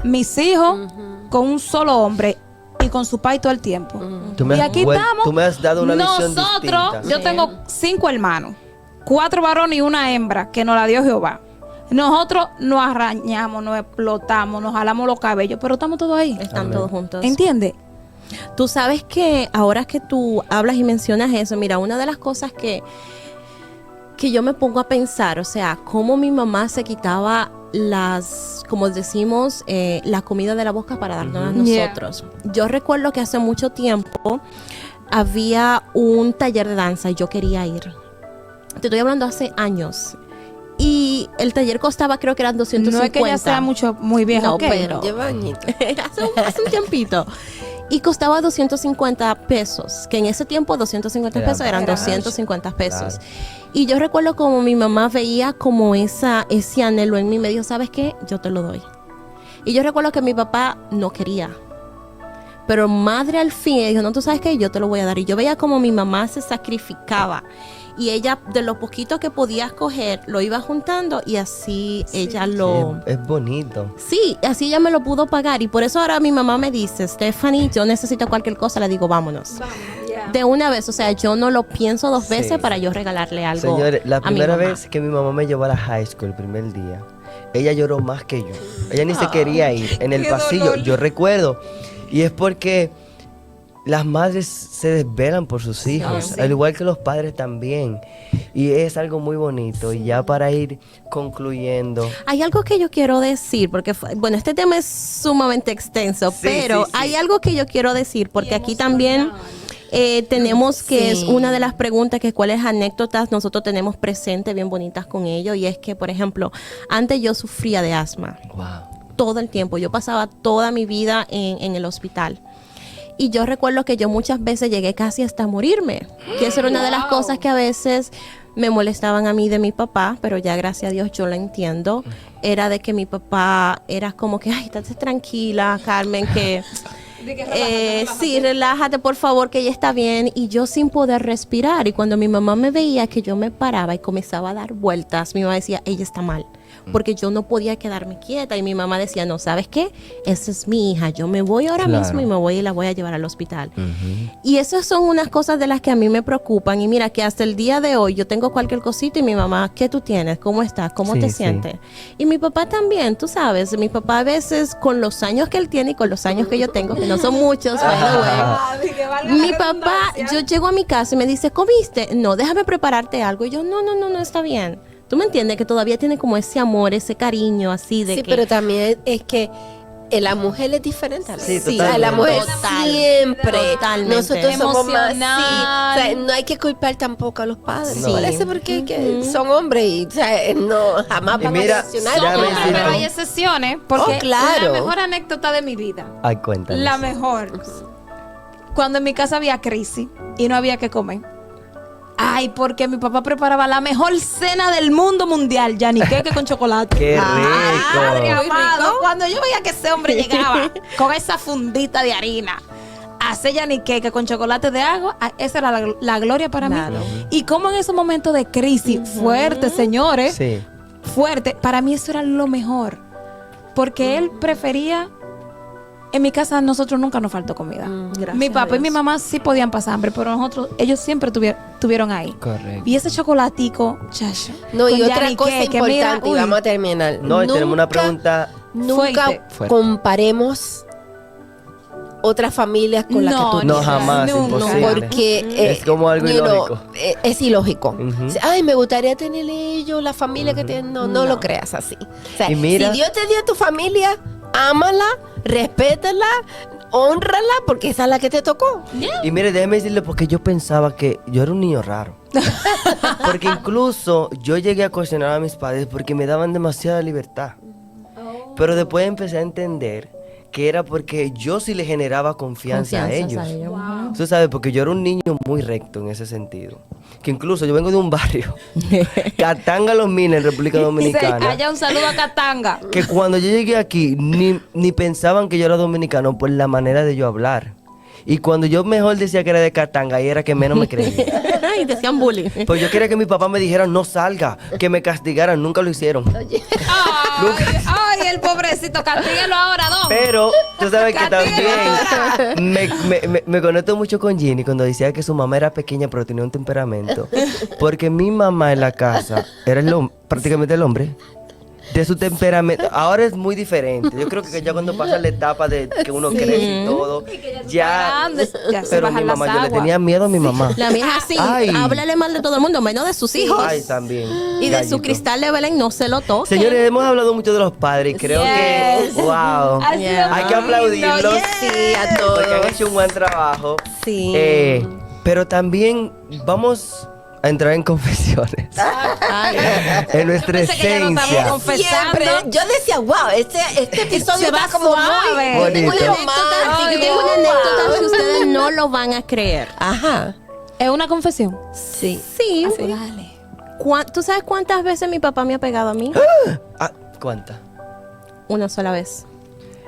Mis hijos con un solo hombre y con su pai todo el tiempo. Tú me Y has aquí vuel- estamos. tú me has dado una visión Nosotros, distinta. yo Sí. tengo 5 hermanos, 4 varones y una hembra que nos la dio Jehová. Nosotros nos arañamos, nos explotamos, nos jalamos los cabellos, pero estamos todos ahí. Están Amén. todos juntos. ¿Entiendes? Tú sabes que ahora que tú hablas y mencionas eso, mira, una de las cosas que yo me pongo a pensar, o sea, cómo mi mamá se quitaba como decimos, la comida de la boca para darnos a Yeah. nosotros. Yo recuerdo que hace mucho tiempo había un taller de danza y yo quería ir. Te estoy hablando hace años. Y el taller costaba, creo que eran 250. No es que ella sea muy vieja, No, ok. pero- Lleva añitos. hace un tiempito. Y costaba 250 pesos, que en ese tiempo 250 Era pesos eran barato. 250 pesos. Claro. Y yo recuerdo como mi mamá veía como ese anhelo en mí, me dijo, ¿sabes qué? Yo te lo doy. Y yo recuerdo que mi papá no quería. Pero madre al fin dijo, no, tú sabes qué, yo te lo voy a dar. Y yo veía como mi mamá se sacrificaba. Y ella, de lo poquito que podía escoger, lo iba juntando y así ella lo... Es bonito. Sí, así ella me lo pudo pagar y por eso ahora mi mamá me dice, Stephanie, yo necesito cualquier cosa, le digo, vámonos. De una vez, o sea, yo no lo pienso dos Sí. veces para yo regalarle algo Señores, la a mi primera mamá. vez que mi mamá me llevó a la high school, el primer día, ella lloró más que yo. Ella ni se quería ir en el qué pasillo. dolor. Yo recuerdo. Y es porque las madres se desvelan por sus hijos, sí. al igual que los padres también. Y es algo muy bonito. Y ya para ir concluyendo. Hay algo que yo quiero decir, porque, bueno, este tema es sumamente extenso, Sí, pero sí, sí. hay algo que yo quiero decir, porque aquí también tenemos que Sí. es una de las preguntas, que cuáles anécdotas nosotros tenemos presentes bien bonitas con ello, y es que, por ejemplo, antes yo sufría de asma. Wow. Todo el tiempo. Yo pasaba toda mi vida en el hospital. Y yo recuerdo que yo muchas veces llegué casi hasta morirme. Que eso era una de las cosas que a veces me molestaban a mí de mi papá, pero ya gracias a Dios yo lo entiendo. Era de que mi papá era como que, ay, estate tranquila, Carmen, que... sí, relájate por favor, que ella está bien. Y yo sin poder respirar. Y cuando mi mamá me veía que yo me paraba y comenzaba a dar vueltas, mi mamá decía, ella está mal. Porque yo no podía quedarme quieta. Y mi mamá decía, no, ¿sabes qué? Esa es mi hija. Yo me voy ahora Claro. mismo y me voy y la voy a llevar al hospital. Y esas son unas cosas de las que a mí me preocupan. Y mira que hasta el día de hoy yo tengo cualquier cosita y mi mamá, ¿qué tú tienes? ¿Cómo estás? ¿Cómo Sí, te sí. sientes? Y mi papá también, tú sabes. Mi papá a veces con los años que él tiene y con los años que yo tengo, que no son muchos, by the way. Mi papá, yo llego a mi casa y me dice, ¿comiste? No, déjame prepararte algo. Y yo, no, está bien. ¿Tú me entiendes? Que todavía tiene como ese amor, ese cariño así de Sí, que... pero también es que la mujer es diferente a la Sí, O sea, la totalmente. mujer Total, siempre. totalmente. Nosotros somos más. Sí, Emocional. o sea, no hay que culpar tampoco a los padres. No. No. Parece porque que son hombres y o sea, no jamás Y van mira, a reaccionar. ya Son me hombres, siento- pero hay excepciones. Porque Oh, claro. la mejor anécdota de mi vida, Ay, cuéntanos. la mejor, cuando en mi casa había crisis y no había que comer. Ay, porque mi papá preparaba la mejor cena del mundo mundial, yaniqueque con chocolate. ¡Qué Padre rico! amado, cuando yo veía que ese hombre llegaba con esa fundita de harina a hacer yaniqueque con chocolate de agua, esa era la gloria para Claro. mí. Y como en esos momentos de crisis fuertes, señores, Sí. fuerte, para mí eso era lo mejor. Porque él prefería... En mi casa nosotros nunca nos faltó comida. Gracias Mi a papá y Dios. mi mamá sí podían pasar hambre, pero nosotros, ellos siempre tuvieron ahí. Correcto. Y ese chocolatico, chacho. No, y con otra yanique, cosa que mira, importante, y uy, vamos a terminar. No, y tenemos una pregunta. Nunca fuerte. comparemos otras familias con las que tú No, tienes. jamás, nunca. imposible. Porque Es como algo you know, ilógico. es ilógico. Ujú. Ay, me gustaría tener ellos, la familia que tienen. No lo creas así. O sea, Y mira- si Dios te dio tu familia, ámala, respétala, hónrala porque esa es la que te tocó. Y mire, déjeme decirle porque yo pensaba que yo era un niño raro. Porque incluso yo llegué a cuestionar a mis padres porque me daban demasiada libertad. Pero después empecé a entender que era porque yo sí le generaba confianza a ellos. Wow. Tú sabes, porque yo era un niño muy recto en ese sentido. Que incluso yo vengo de un barrio, Katanga Los Minas, en República Dominicana. Allá un saludo a Katanga. Que cuando yo llegué aquí, ni pensaban que yo era dominicano por la manera de yo hablar. Y cuando yo mejor decía que era de Katanga, ahí era que menos me creían. Y decían bullying. Pues yo quería que mi papá me dijera no salga, que me castigaran, nunca lo hicieron. Ay, el pobrecito, castíguelo ahora, don. Pero tú sabes que Castiga también me conecto mucho con Ginny cuando decía que su mamá era pequeña pero tenía un temperamento. Porque mi mamá en la casa era prácticamente el hombre. De su temperamento. Ahora es muy diferente. Yo creo que ya cuando pasa la etapa de que uno crece y todo, ya. Ya se Pero bajan mi mamá, las yo le aguas. tenía miedo a mi mamá. La mía es así, Ay. háblale mal de todo el mundo, menos de sus hijos. Ay, también. Y de Gallito. su cristal de Belén no se lo toque. Señores, hemos hablado mucho de los padres y creo que, Yes. wow, Ha sido hay que muy aplaudirlos lindo, Sí, a todos. porque han hecho un buen trabajo. Sí. Pero también vamos a entrar en confesiones. Ay, En nuestra Pensé que ya no estamos esencia. confesando. Siempre. Yo decía, wow, este episodio Se va está como suave. muy Bonito. Una anécdota, yo tengo una anécdota que ustedes no lo van a creer. Ajá. ¿Es una confesión? Sí. Sí. Dale. ¿Tú sabes cuántas veces mi papá me ha pegado a mí? Ah, ¿cuánta? Una sola vez.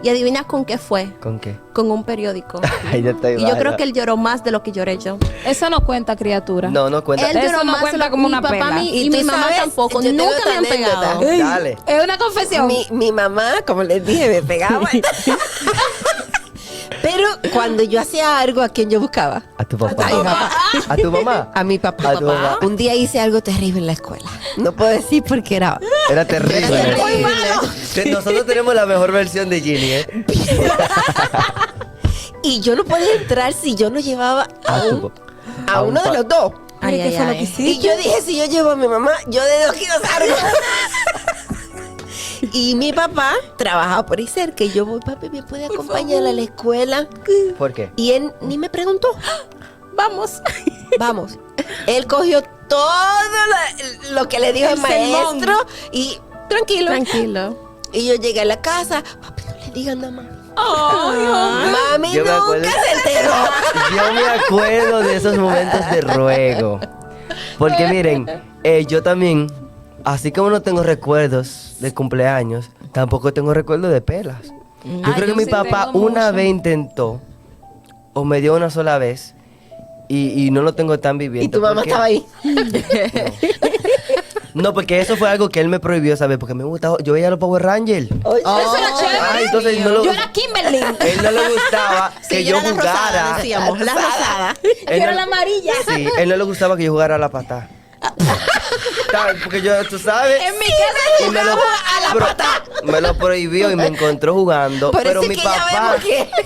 ¿Y adivinas con qué fue? ¿Con qué? Con un periódico. Ay, ya estoy Y yo mala. creo que él lloró más de lo que lloré yo. Eso no cuenta, criatura. No, no cuenta. Él Eso lloró no más cuenta de como mi una papá pela. y ¿Y tú mi mamá sabes? tampoco. Yo tengo Nunca otra me han anécdota. pegado. Dale. Es una confesión. Mi mamá, como les dije, me pegaba. Pero cuando yo hacía algo, ¿a quién yo buscaba? A tu papá. A mi papá. ¿A tu mamá? A mi papá. A tu mamá. Un día hice algo terrible en la escuela. No puedo decir porque era... Era terrible. Era muy malo. Que nosotros tenemos la mejor versión de Ginny, ¿eh? Y yo no podía entrar si yo no llevaba a uno de los dos. Ay, ¿Qué ay, fue lo ay. que hiciste? Y yo dije, si yo llevo a mi mamá, yo de 2 kilos salgo. Y mi papá trabajaba por ahí cerca. Y yo voy, papi, ¿me puede acompañar a la escuela? ¿Por qué? Y él ni me preguntó. Vamos. Vamos. Él cogió todo lo que le dijo el El sermón. maestro y tranquilo. Tranquilo. Y yo llegué a la casa. Papi, no le digan nada más. Ay, Mami Yo me acuerdo. nunca se enteró. Yo me acuerdo de esos momentos de ruego. Porque miren, yo también, así como no tengo recuerdos de cumpleaños, tampoco tengo recuerdos de pelas. Yo Ay, creo que yo mi sí papá tengo una mucho. vez intentó, o me dio una sola vez, y no lo tengo tan viviente. Y tu mamá porque- estaba ahí. No, porque eso fue algo que él me prohibió, ¿sabes? Porque me gustaba, yo veía los Power Rangers. Oye, Eso era chévere. Ay, entonces no lo- Yo era Kimberly. Él no le gustaba que yo era la jugara. rosada, decíamos, la rosada. Yo Él era no- la amarilla. Sí, él no le gustaba que yo jugara a la pata. Porque yo, tú sabes. En mi casa y me lo, me lo prohibió y me encontró jugando. Por pero eso mi es que ya papá vemos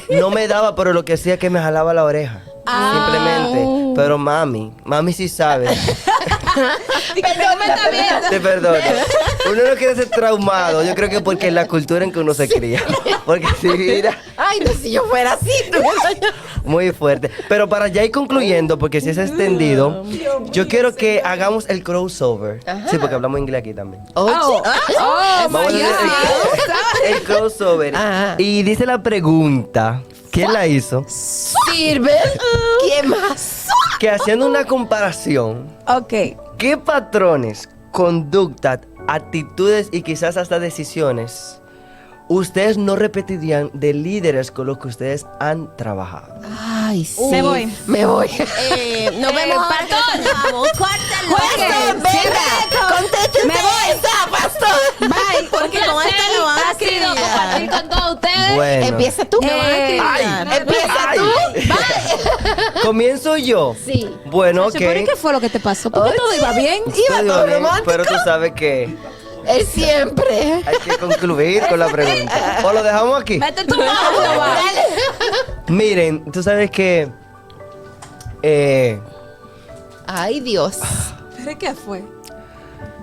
que- no me daba, pero lo que hacía es que me jalaba la oreja. Simplemente. Pero mami sí sabe. Perdón, me está viendo. Te perdono. Uno no quiere ser traumado. Yo creo que porque es la cultura en que uno se cría. Porque si mira. Ay, no, si yo fuera así. tú. Muy fuerte. Pero para ya ir concluyendo, porque si es extendido, yo quiero que hagamos el crossover. Sí, porque hablamos inglés aquí también. Oye, Oh, Vamos a my hacer God. el crossover. Ajá. Y dice la pregunta, ¿quién la hizo? ¿sirve? ¿Quién más? Que haciendo una comparación, Ok. ¿qué patrones, conductas, actitudes y quizás hasta decisiones ustedes no repetirían de líderes con los que ustedes han trabajado? Ay, sí. Me voy. Me voy. Nos vemos ahora que perdón. terminamos. Córtalo. Jueguen. Venga, contésteme Me voy. esa, pastor. Bye. Porque con esto no van a ha sido criar. compartir con todos ustedes. Bueno, Empieza tú. No van a criar. Empieza Ay. tú. comienzo yo. Sí. Bueno, ok. ¿Pero y qué fue lo que te pasó? ¿Por qué todo iba bien? Iba Todo todo bien, romántico. pero tú sabes que Él siempre. hay que concluir con la pregunta. ¿O lo dejamos aquí? Mete tu mano, va. Miren, tú sabes que Ay, Dios. ¿Pero qué fue?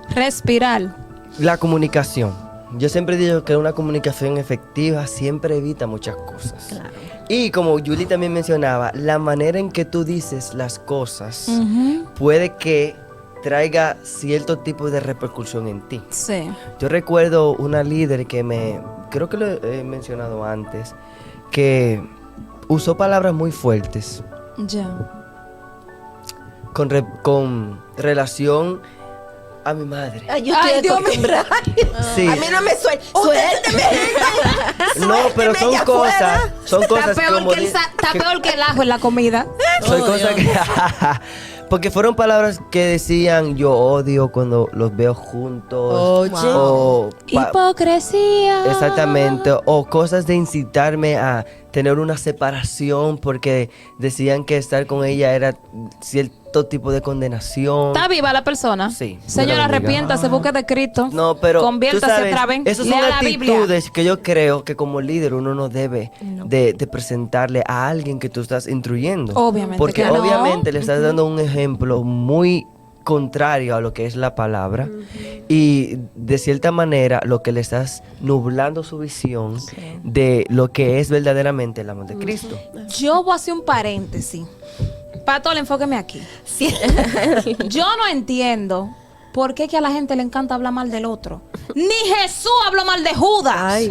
Respirar. la comunicación. Yo siempre digo que una comunicación efectiva siempre evita muchas cosas. Claro. Y como Julie también mencionaba, la manera en que tú dices las cosas puede que traiga cierto tipo de repercusión en ti. Sí. Yo recuerdo una líder creo que lo he mencionado antes, que usó palabras muy fuertes Ya. con relación a mi madre. Ay, yo Ay, estoy Dios mío. acostumbrada. Sí. A mí no me suélteme. No, pero Suélteme son allá cosas, afuera. son cosas Está peor, como que el, está peor que el ajo en la comida. son Oh, cosas Dios. que porque fueron palabras que decían yo odio cuando los veo juntos. Oye. O Hipocresía. exactamente, o cosas de incitarme a tener una separación porque decían que estar con ella era cierto tipo de condenación. ¿Está viva la persona? Sí. Señora, Dios la bendiga. arrepiéntase, busque de Cristo. No, pero tú Conviértase sabes, otra vez. esas son Lea la Biblia. actitudes que yo creo que como líder uno no debe No. de presentarle a alguien que tú estás instruyendo. Obviamente Porque que no. obviamente le estás dando un ejemplo muy contrario a lo que es la palabra y de cierta manera lo que le estás nublando su visión de lo que es verdaderamente el amor de Cristo. Yo voy a hacer un paréntesis. Patol, enfóqueme aquí. Sí. Yo no entiendo por qué que a la gente le encanta hablar mal del otro. Ni Jesús habló mal de Judas. Ay.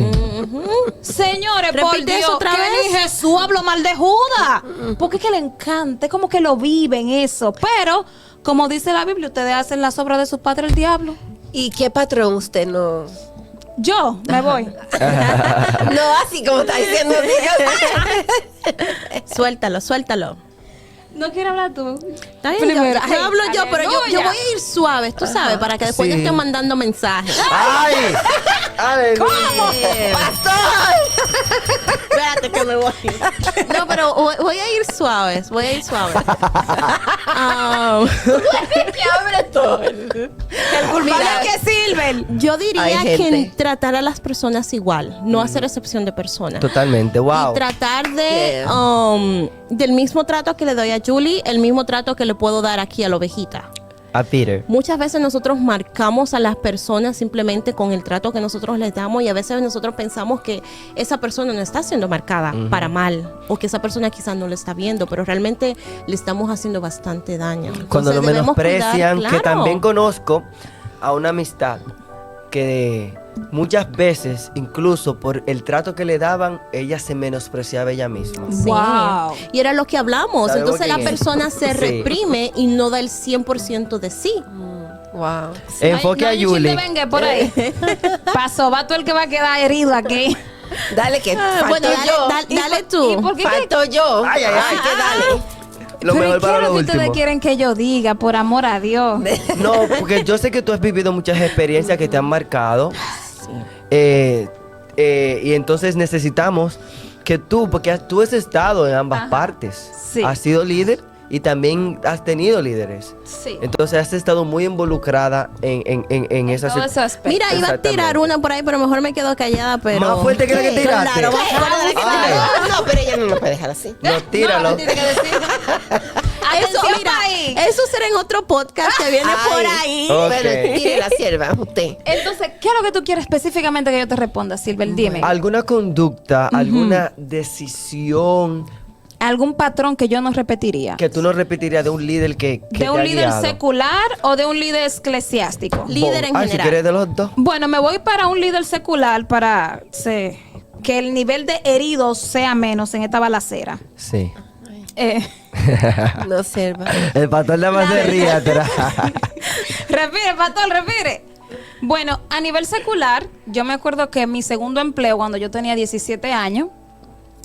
Señores, por Repite Dios, eso otra que vez. ni Jesús habló mal de Judas. Porque es que le encanta, es como que lo viven eso. Pero, como dice la Biblia, ustedes hacen las obras de su padre el diablo. ¿Y qué patrón usted no? Yo me voy. No, así como está diciendo. Suéltalo, suéltalo. No quiero hablar tú. Está bien, Primero. yo hablo yo, pero yo Aleluya. voy a ir suave, tú sabes, para que después Sí. yo esté mandando mensajes. ¡Ay! ¡Aleluya! Espérate que me voy. No, pero voy a ir suaves, voy a ir suaves. Que abre todo. El culpable es que Silver. Yo diría Hay que gente. tratar a las personas igual, no hacer excepción de personas. Totalmente, wow. Y tratar de del mismo trato que le doy a Julie, el mismo trato que le puedo dar aquí a la ovejita. A Peter. Muchas veces nosotros marcamos a las personas simplemente con el trato que nosotros les damos y a veces nosotros pensamos que esa persona no está siendo marcada para mal o que esa persona quizás no lo está viendo, pero realmente le estamos haciendo bastante daño. Cuando Entonces, lo debemos menosprecian, cuidar, que claro. también conozco a una amistad que muchas veces, incluso por el trato que le daban, ella se menospreciaba ella misma. Sí. Wow. Y era lo que hablamos. Sabemos Entonces la quién es. persona se Sí. reprime y no da el 100% de sí. Wow. Enfoque No a hay un chin de Julie. bengue por ahí. Pasó, va tú el que va a quedar herido aquí. Dale que falto Bueno, dale, yo. dale ¿Y tú. por qué? Falto yo. Ay, ay, ay. que dale. Lo Pero mejor ¿y qué para es lo lo que ustedes último. quieren que yo diga, por amor a Dios? No, porque yo sé que tú has vivido muchas experiencias que te han marcado. Y entonces necesitamos que tú, porque tú has estado en ambas Ajá. partes. Sí. Has sido líder y también has tenido líderes. Sí. Entonces has estado muy involucrada en esas Todo ese aspecto. Mira, iba a tirar Exactamente. una por ahí, pero mejor me quedo callada. Pero Más fuerte que la que Sí, tiraste. Claro, más fuerte de la que Ay. tiraste. No, pero ella no me puede dejar así. No, tíralo. No, tiene que decir. Eso, Atención, mira, país. eso será en otro podcast que viene por ahí. Ok. Bueno, tire la sierva, usted. Entonces, ¿qué es lo que tú quieres específicamente que yo te responda, Silver? Dime. ¿Alguna conducta, alguna decisión ¿Algún patrón que yo no repetiría? que tú no repetirías de un líder que ¿De te un ha líder guiado? secular o de un líder eclesiástico? Líder en Ay, si general. quieres de los dos. Bueno, me voy para un líder secular para que el nivel de heridos sea menos en esta balacera. Sí. No sirva. El pastor nada más se ríe atrás. Respire, pastor, respire. Bueno, a nivel secular, yo me acuerdo que mi segundo empleo, cuando yo tenía 17 años,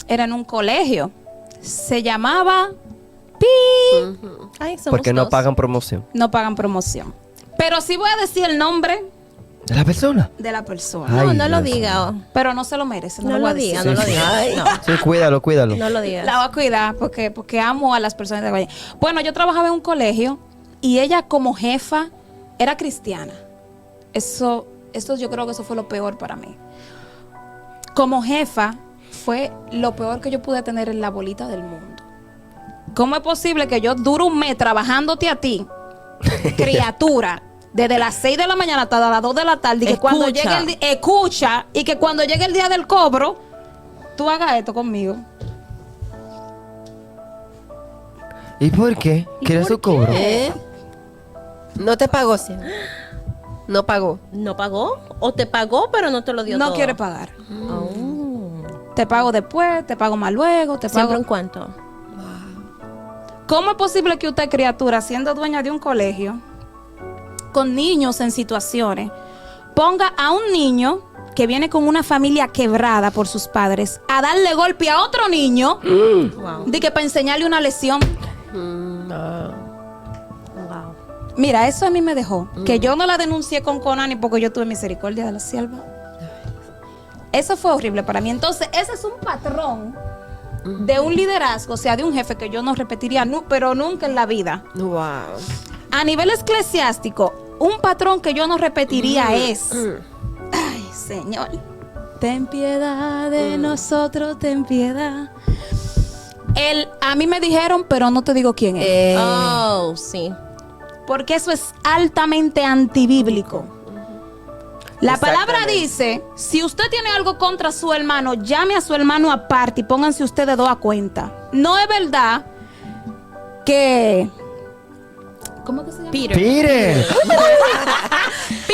era en un colegio. Se llamaba Pi. Ay, somos Porque no dos. pagan promoción. No pagan promoción. Pero sí voy a decir el nombre ¿De la persona? de la persona. No, Ay, no lo Dios diga. Pero no se lo merece. No, No lo voy lo a decir. diga, no lo diga. Sí, cuídalo, cuídalo. No lo digas. La voy a cuidar porque amo a las personas de Guayana. Bueno, yo trabajaba en un colegio y ella como jefa era cristiana. Eso yo creo que eso fue lo peor para mí. Como jefa fue lo peor que yo pude tener en la bolita del mundo. ¿Cómo es posible que yo dure un mes trabajándote a ti, criatura, desde las 6 de la mañana hasta las 2 de la tarde, y que cuando llegue el escucha, y que cuando llegue el día del cobro, tú hagas esto conmigo. ¿Y por qué? ¿Quieres su cobro? No te pagó, sí. No pagó. ¿No pagó? ¿O te pagó pero no te lo dio No todo? quiere pagar. Oh. Te pago después, te pago más luego, te ¿Siempre pago... un cuánto? ¿Cómo es posible que usted, criatura, siendo dueña de un colegio, con niños en situaciones, ponga a un niño que viene con una familia quebrada por sus padres a darle golpe a otro niño Wow. de que para enseñarle una lección? Wow. Mira, eso a mí me dejó. Que yo no la denuncié con Conani porque yo tuve misericordia de la sierva. Eso fue horrible para mí. Entonces, ese es un patrón de un liderazgo, o sea, de un jefe que yo no repetiría, pero nunca en la vida. Wow. A nivel eclesiástico, un patrón que yo no repetiría es... Ay, Señor, ten piedad de nosotros, ten piedad. A mí me dijeron, pero no te digo quién es. Oh, sí. Porque eso es altamente antibíblico. La palabra dice, si usted tiene algo contra su hermano, llame a su hermano aparte y pónganse ustedes dos a cuenta. No es verdad que... ¿Cómo que se llama? ¡Peter!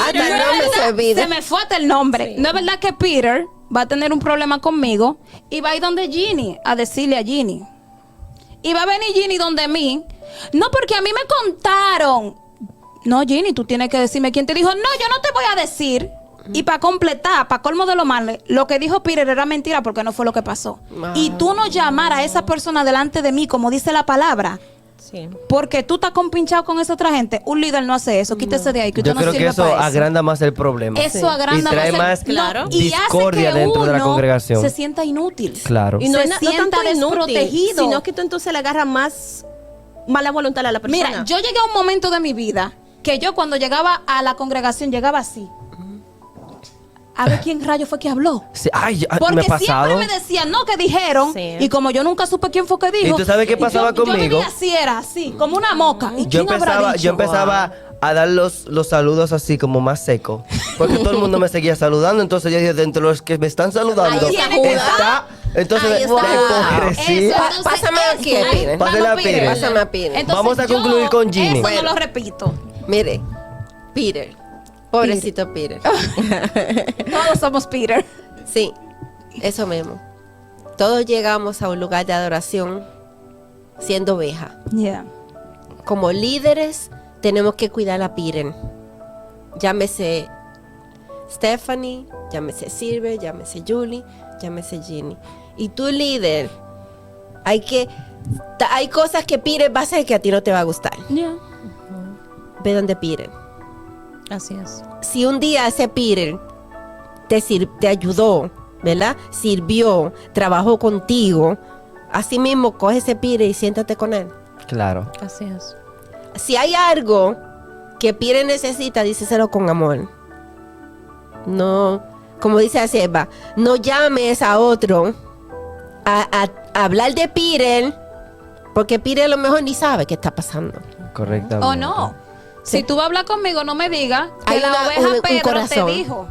Hasta el nombre se olvida. Se me fue hasta el nombre. Sí. No es verdad que Peter va a tener un problema conmigo y va a ir donde Ginny a decirle a Ginny. Y va a venir Ginny donde mí. No, porque a mí me contaron. No, Ginny, tú tienes que decirme quién te dijo. No, yo no te voy a decir. Y para completar, para colmo de lo malo, lo que dijo Peter era mentira porque no fue lo que pasó. Y tú no llamar a esa persona delante de mí, como dice la palabra, Sí. porque tú estás compinchado con esa otra gente. Un líder no hace eso. Quítese de ahí, que usted Yo no creo sirve que eso para agranda más el problema. Eso agranda y trae más, más Claro. y hace discordia que dentro de la uno congregación. se sienta inútil. Claro. Y no, Se es no sienta tanto inútil, desprotegido. sino que tú entonces le agarras más mala voluntad a la persona. Mira, yo llegué a un momento de mi vida que yo cuando llegaba a la congregación llegaba así. A ver quién rayo fue que habló. Sí, ay, me Porque ha pasado. siempre me decían, no, que dijeron. Sí. Y como yo nunca supe quién fue que dijo. ¿Y tú sabes qué pasaba yo conmigo? vivía así, era así, como una moca. ¿Y Yo quién habrá empezaba, dicho? yo empezaba a dar los saludos así como más secos. Porque todo el mundo me seguía saludando. Entonces yo dije, dentro de los que me están saludando, Ahí está está. Entonces Ahí está la Judá. hipocresía. Eso, entonces, Pásame aquí, eso. Peter. Pásale a Vamos, Peter. Pásame a Peter. Entonces, Vamos a concluir yo con Ginny. Eso Bueno. no lo repito. Mire, Peter. Pobrecito Peter. Todos somos Peter. Sí, eso mismo. Todos llegamos a un lugar de adoración siendo oveja. Yeah. Como líderes tenemos que cuidar a Peter. Llámese Stephanie, llámese Silver, llámese Julie, llámese Ginny. Y tú, líder, hay cosas que Peter va a hacer que a ti no te va a gustar. Yeah. Ve donde Peter. Así es. Si un día ese Peter te ayudó, ¿verdad? Sirvió, trabajó contigo, así mismo coge ese Peter y siéntate con él. Claro. Así es. Si hay algo que Peter necesita, díselo con amor. No, como dice la sierva, no llames a otro a hablar de Peter, porque Peter a lo mejor ni sabe qué está pasando. Correctamente. O no. Si tú vas a hablar conmigo, no me digas que Hay la un oveja Pedro te corazón. dijo.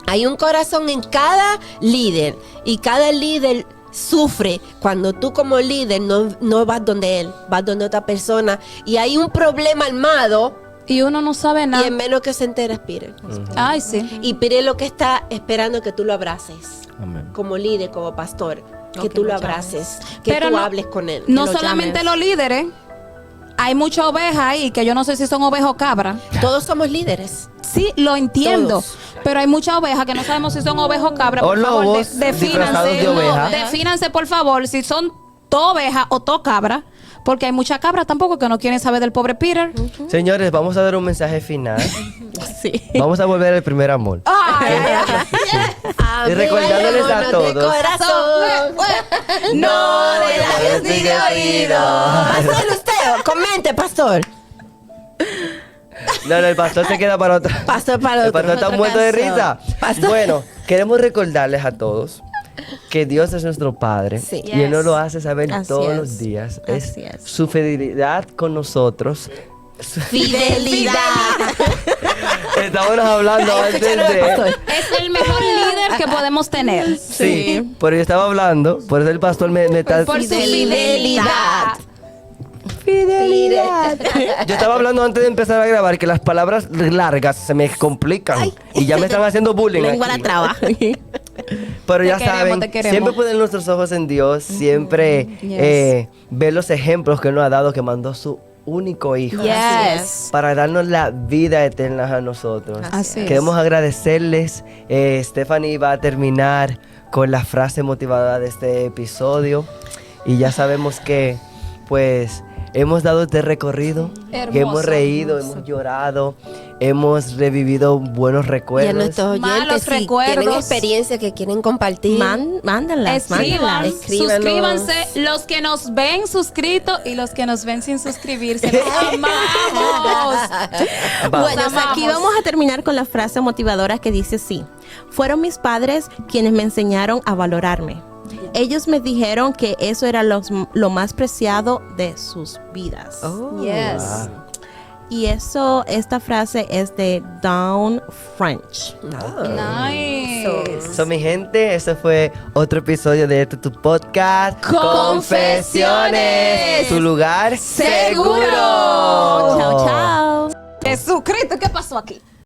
Hay un corazón en cada líder y cada líder sufre cuando tú como líder no vas donde él, vas donde otra persona y hay un problema armado Y uno no sabe y nada. en menos que se entera es Peter. Ay, sí. Y Peter lo que está esperando que tú lo abraces Amén. como líder, como pastor, que Ok, tú lo muchas abraces, que Pero tú no- hables con él. No lo solamente llames. los líderes. Hay muchas ovejas ahí que yo no sé si son ovejas o cabras. Todos somos líderes. Sí, lo entiendo. Todos. Pero hay muchas ovejas que no sabemos si son ovejas o cabras. O Por favor, lobos disfrazados de oveja. Defínanse, por favor, si son to oveja o to cabra. Porque hay muchas cabras tampoco que no quieren saber del pobre Peter. Señores, vamos a dar un mensaje final. Sí. Vamos a volver al primer amor. Ay, ay, ay. Y recordándoles a Amémonos de todos. corazón. No de labios ni de oído. Pastor, usted, comente, pastor. No, el pastor se queda para otra. Pastor para El otro. pastor está otra muerto de canción. risa. Pastor. Bueno, queremos recordarles a todos que Dios es nuestro Padre Sí. y Él nos lo hace saber Así todos es. los días. Así es. Su fidelidad con nosotros. Fidelidad. estábamos hablando antes de... Es el mejor líder que podemos tener. Sí, pero yo estaba hablando, por eso el pastor me está... Por su fidelidad. Yo estaba hablando antes de empezar a grabar que las palabras largas se me complican y ya me están haciendo bullying Lengua aquí. la traba. Pero ya Te queremos, saben, te queremos. siempre poner nuestros ojos en Dios, siempre ver los ejemplos que Él nos ha dado, que mandó su único hijo Yes. para darnos la vida eterna a nosotros. Así es. Queremos agradecerles. Stephanie va a terminar con la frase motivadora de este episodio y ya sabemos que pues hemos dado este recorrido, Hermoso, que hemos reído, hemos llorado, hemos revivido buenos Y a recuerdos. nuestros Malos oyentes, si recuerdos. tienen experiencias que quieren compartir. Mándenlas. Escriban, Escríbanos. suscríbanse, los que nos ven suscritos y los que nos ven sin suscribirse. ¡Los amamos! Vamos. Bueno, aquí vamos a terminar con la frase motivadora que dice así: fueron mis padres quienes me enseñaron a valorarme. Ellos me dijeron que eso era lo más preciado de sus vidas. Yes. Y esta frase es de Dawn French. Nice. So, mi gente, eso fue otro episodio de tu podcast Confesiones. Tu lugar Seguro. Chao, chao. Jesucristo, ¿qué pasó aquí?